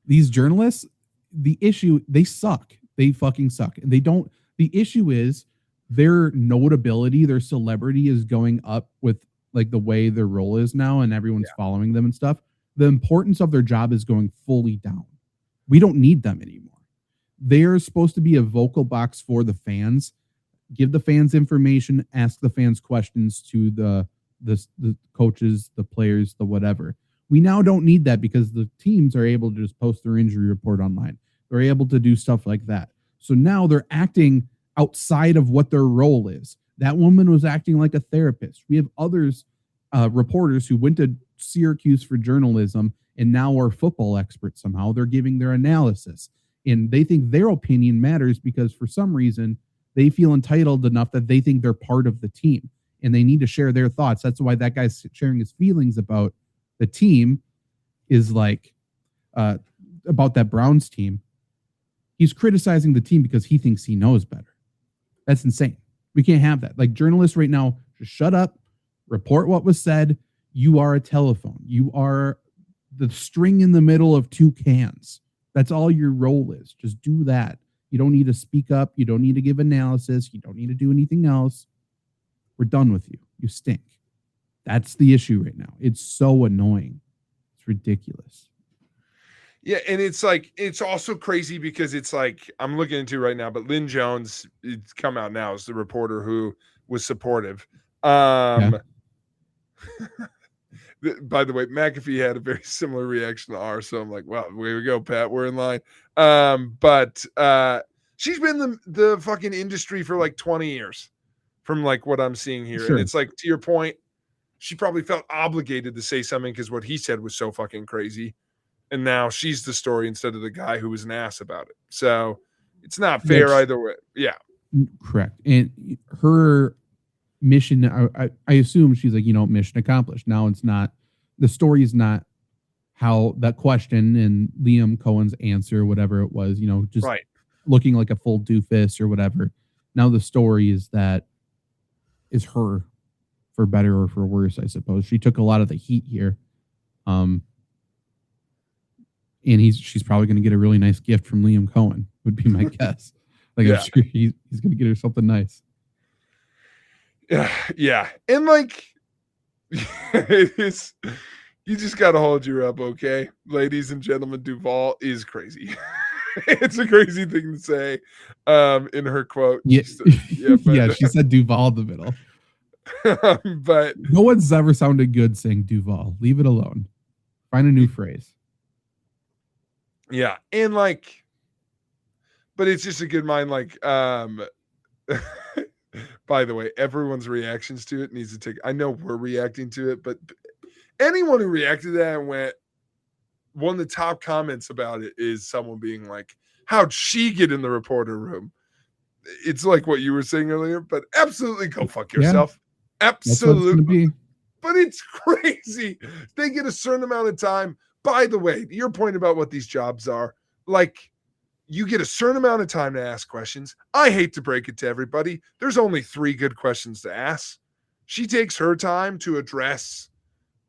these journalists, the issue, they suck. They fucking suck. And the issue is their notability, their celebrity is going up with like the way their role is now and everyone's following them and stuff. The importance of their job is going fully down. We don't need them anymore. They're supposed to be a vocal box for the fans, give the fans information, ask the fans questions to the coaches, the players, the whatever. We now don't need that because the teams are able to just post their injury report online. They're able to do stuff like that. So now they're acting outside of what their role is. That woman was acting like a therapist. We have others, reporters who went to Syracuse for journalism and now are football experts somehow. They're giving their analysis. And they think their opinion matters because for some reason they feel entitled enough that they think they're part of the team and they need to share their thoughts. That's why that guy's sharing his feelings about the team is like about that Browns team. He's criticizing the team because he thinks he knows better. That's insane. We can't have that. Like journalists right now, just shut up, report what was said. You are a telephone. You are the string in the middle of two cans. That's all your role is. Just do that. You don't need to speak up. You don't need to give analysis. You don't need to do anything else. We're done with you. You stink. That's the issue right now. It's so annoying. It's ridiculous. Yeah, and it's like it's also crazy because it's like I'm looking into right now, but Lynn Jones, it's come out now as the reporter who was supportive. By the way, McAfee had a very similar reaction to ours, so I'm like, well, here we go, Pat, we're in line. But she's been in the fucking industry for like 20 years, from like what I'm seeing here, and it's like to your point, she probably felt obligated to say something because what he said was so fucking crazy. And now she's the story instead of the guy who was an ass about it. So it's not fair either way. Yeah. Correct. And her mission, I assume she's like, mission accomplished. Now it's not, the story is not how that question and Liam Cohen's answer, whatever it was, just looking like a full doofus or whatever. Now the story is that is her, for better or for worse, I suppose. She took a lot of the heat here. And she's probably going to get a really nice gift from Liam Cohen, would be my guess. Like, I'm sure he's going to get her something nice. Yeah. And like, it is, you just got to hold your up, okay? Ladies and gentlemen, Duval is crazy. It's a crazy thing to say in her quote. Yeah, she said Duval in the middle. But no one's ever sounded good saying Duval. Leave it alone. Find a new phrase. Yeah, and like, but it's just a good mind. Like, by the way, everyone's reactions to it needs to take. I know we're reacting to it, but anyone who reacted to that and one of the top comments about it is someone being like, "How'd she get in the reporter room?" It's like what you were saying earlier, but absolutely go fuck yourself. Yeah, absolutely. But it's crazy. They get a certain amount of time. By the way, your point about what these jobs are, like you get a certain amount of time to ask questions. I hate to break it to everybody. There's only 3 good questions to ask. She takes her time to address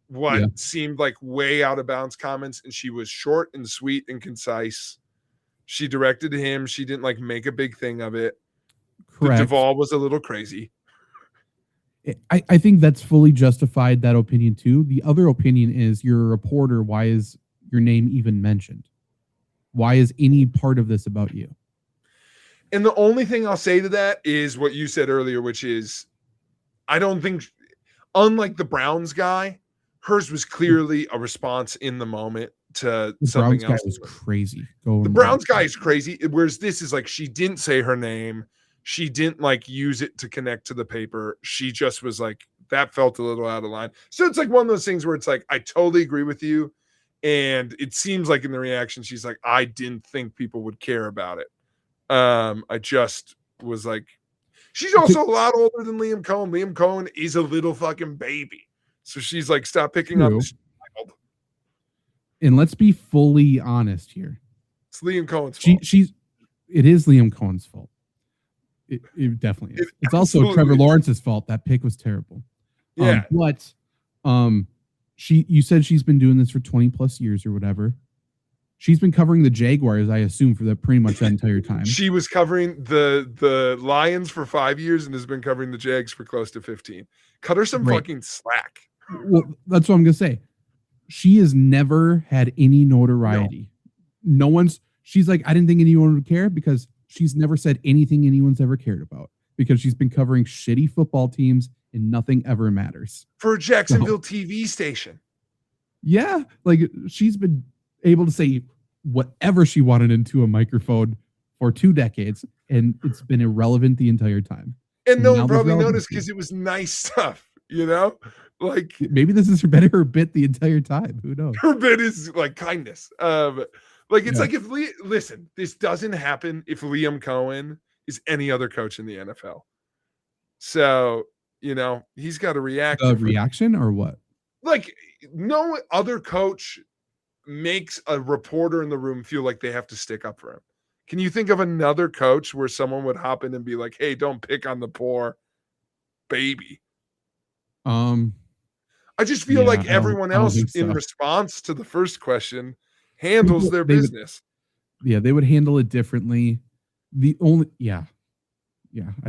what seemed like way out of bounds comments, and she was short and sweet and concise. She directed him. She didn't like make a big thing of it. Correct. The Duval was a little crazy. I think that's fully justified, that opinion too. The other opinion is you're a reporter. Why is your name even mentioned? Why is any part of this about you? And the only thing I'll say to that is what you said earlier, which is I don't think, unlike the Browns guy, hers was clearly a response in the moment to the something Browns else. Guy was crazy. The Browns guy is crazy. Whereas this is like, she didn't say her name. She didn't like use it to connect to the paper. She just was like, that felt a little out of line. So it's like one of those things where it's like, I totally agree with you. And it seems like in the reaction, she's like, I didn't think people would care about it. I just was like, she's also a lot older than Liam Cohen. Liam Cohen is a little fucking baby. So she's like, stop picking up this child. And let's be fully honest here. It's Liam Cohen's fault. It is Liam Cohen's fault. It definitely is. It's also Trevor Lawrence's fault. That pick was terrible. Yeah. You said she's been doing this for 20 plus years or whatever. She's been covering the Jaguars, I assume, for pretty much that entire time. She was covering the Lions for 5 years and has been covering the Jags for close to 15. Cut her some fucking slack. Well, that's what I'm gonna say. She has never had any notoriety. She's like, I didn't think anyone would care because she's never said anything anyone's ever cared about because she's been covering shitty football teams and nothing ever matters. For a Jacksonville TV station. Yeah. Like she's been able to say whatever she wanted into a microphone for 2 decades and it's been irrelevant the entire time. And no one probably noticed because it was nice stuff, you know? Like maybe this is her bit the entire time. Who knows? Her bit is like kindness. Like it's like if listen, this doesn't happen if Liam Cohen is any other coach in the NFL. So, you know, he's got to react. A reaction or what? Like no other coach makes a reporter in the room feel like they have to stick up for him. Can you think of another coach where someone would hop in and be like, "Hey, don't pick on the poor baby"? I just feel like everyone else in response to the first question handles their business. They would handle it differently. I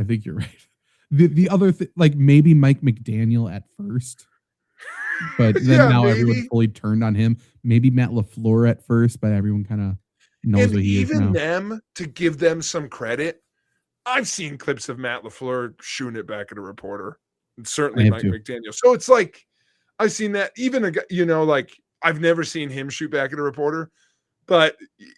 think you're right. The other thing, like maybe Mike McDaniel at first, but then everyone fully turned on him. Maybe Matt LaFleur at first, but everyone kind of knows what he is now. Even them, to give them some credit, I've seen clips of Matt LaFleur shooting it back at a reporter, and certainly Mike McDaniel. So it's like I've seen that. Even like I've never seen him shoot back at a reporter. But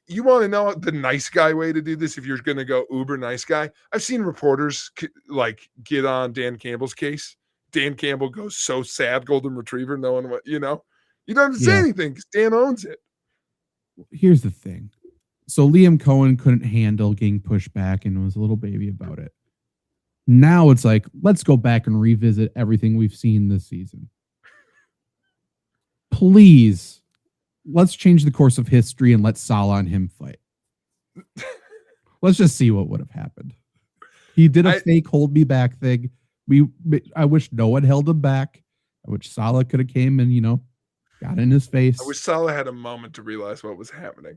you want to know the nice guy way to do this if you're going to go uber nice guy? I've seen reporters like get on Dan Campbell's case. Dan Campbell goes so sad, golden retriever. No one, you don't have to say anything because Dan owns it. Here's the thing. So Liam Cohen couldn't handle getting pushed back and was a little baby about it. Now it's like, let's go back and revisit everything we've seen this season. Please, let's change the course of history and let Saleh and him fight. Let's just see what would have happened. He did a fake hold me back thing. I wish no one held him back. I wish Saleh could have came and, got in his face. I wish Saleh had a moment to realize what was happening.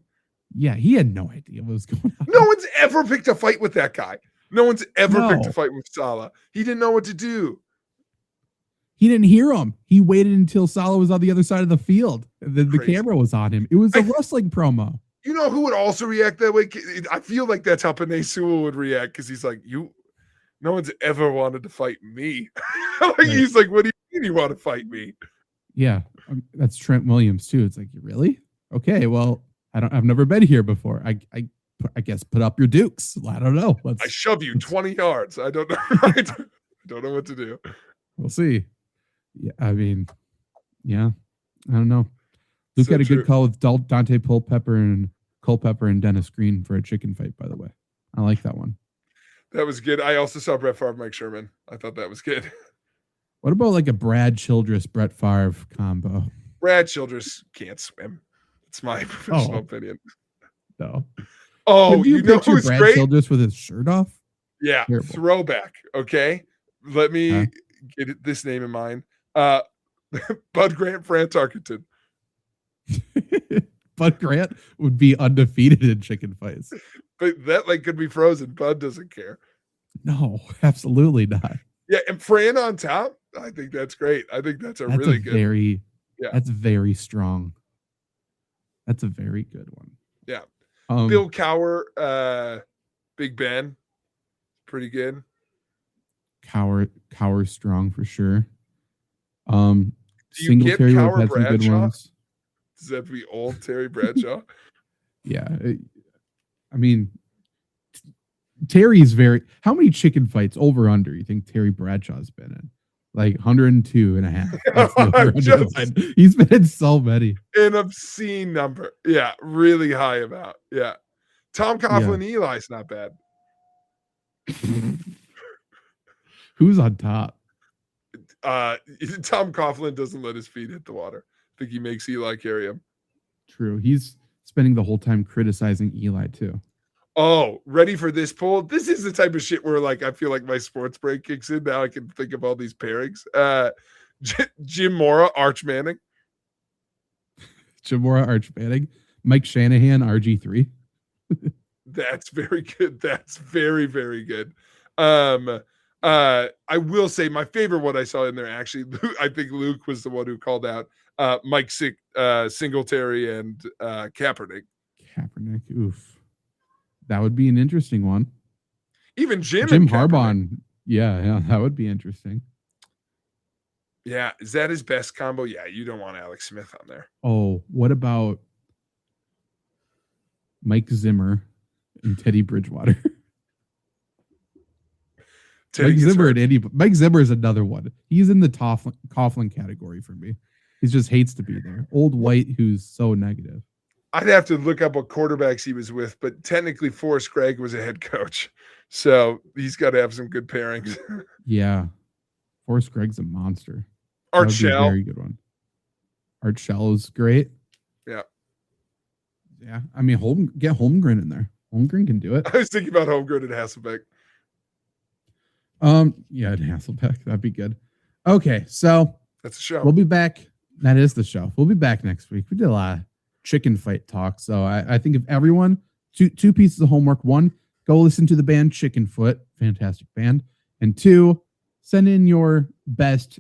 Yeah, he had no idea what was going on. No one's ever picked a fight with that guy. No one's ever picked a fight with Saleh. He didn't know what to do. He didn't hear him. He waited until Saleh was on the other side of the field. The camera was on him. It was a wrestling promo. You know who would also react that way? I feel like that's how Penei Sewell would react because he's like, no one's ever wanted to fight me. He's like, what do you mean you want to fight me? Yeah, that's Trent Williams too. It's like, really? Okay, well, I've never been here before. I guess put up your dukes. I don't know. I shove you 20 yards. I don't know. I don't know what to do. We'll see. Yeah, I mean, I don't know. Luke had a good call with Dante Culpepper and Dennis Green for a chicken fight, by the way. I like that one. That was good. I also saw Brett Favre, Mike Sherman. I thought that was good. What about like a Brad Childress, Brett Favre combo? Brad Childress can't swim. It's my professional opinion. No. Oh, you know who's Brad great? Childress with his shirt off? Yeah, terrible. Throwback. Okay, let me get this name in mind. Bud Grant, Fran Tarkenton. Bud Grant would be undefeated in chicken fights. But that could be frozen. Bud doesn't care. No, absolutely not. Yeah, and Fran on top. I think that's great. I think that's really good. That's very strong. That's a very good one. Yeah. Bill Cowher, Big Ben, pretty good. Cowher strong for sure. Do you get Cowher Bradshaw? Does that be old Terry Bradshaw? Yeah. I mean, Terry's how many chicken fights over under you think Terry Bradshaw's been in? like 102.5. That's the over-under line. He's been in so many. An obscene number. Yeah, really high amount. Yeah. Tom Coughlin, Eli's not bad. Who's on top? Tom Coughlin doesn't let his feet hit the water. I think he makes Eli carry him. True. He's spending the whole time criticizing Eli too. Oh, ready for this poll? This is the type of shit where like I feel like my sports break kicks in. Now I can think of all these pairings. Jim Mora, Arch Manning. Jim Mora, Arch Manning. Mike Shanahan, RG3. That's very good. That's very, very good. I will say my favorite one I saw in there, actually, I think Luke was the one who called out Mike Singletary and Kaepernick. Kaepernick, oof. That would be an interesting one. Even Jim Harbaugh. Yeah, that would be interesting. Yeah, is that his best combo? Yeah, you don't want Alex Smith on there. Oh, what about Mike Zimmer and Teddy Bridgewater? Mike Zimmer is another one. He's in the Coughlin category for me. He just hates to be there. Old white who's so negative. I'd have to look up what quarterbacks he was with, but technically Forrest Gregg was a head coach. So he's got to have some good pairings. Yeah. Forrest Gregg's a monster. Art Shell. Very good one. Art Shell is great. Yeah. Yeah. I mean, get Holmgren in there. Holmgren can do it. I was thinking about Holmgren and Hasselbeck. Yeah, and Hasselbeck. That'd be good. Okay, so that's a show. We'll be back. That is the show. We'll be back next week. We did a lot of chicken fight talk. So I think if everyone, two pieces of homework. One, go listen to the band Chickenfoot. Fantastic band. And two, send in your best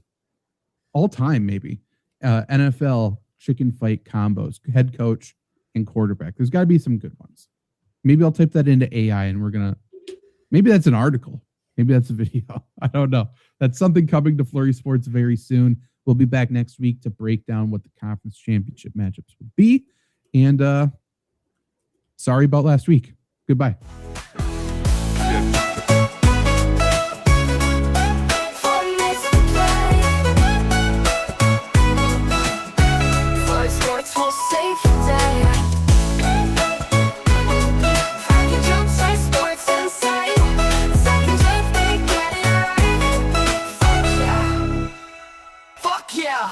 all time, maybe, NFL chicken fight combos, head coach and quarterback. There's got to be some good ones. Maybe I'll type that into AI and maybe that's an article. Maybe that's a video. I don't know. That's something coming to Flurry Sports very soon. We'll be back next week to break down what the conference championship matchups will be. And sorry about last week. Goodbye.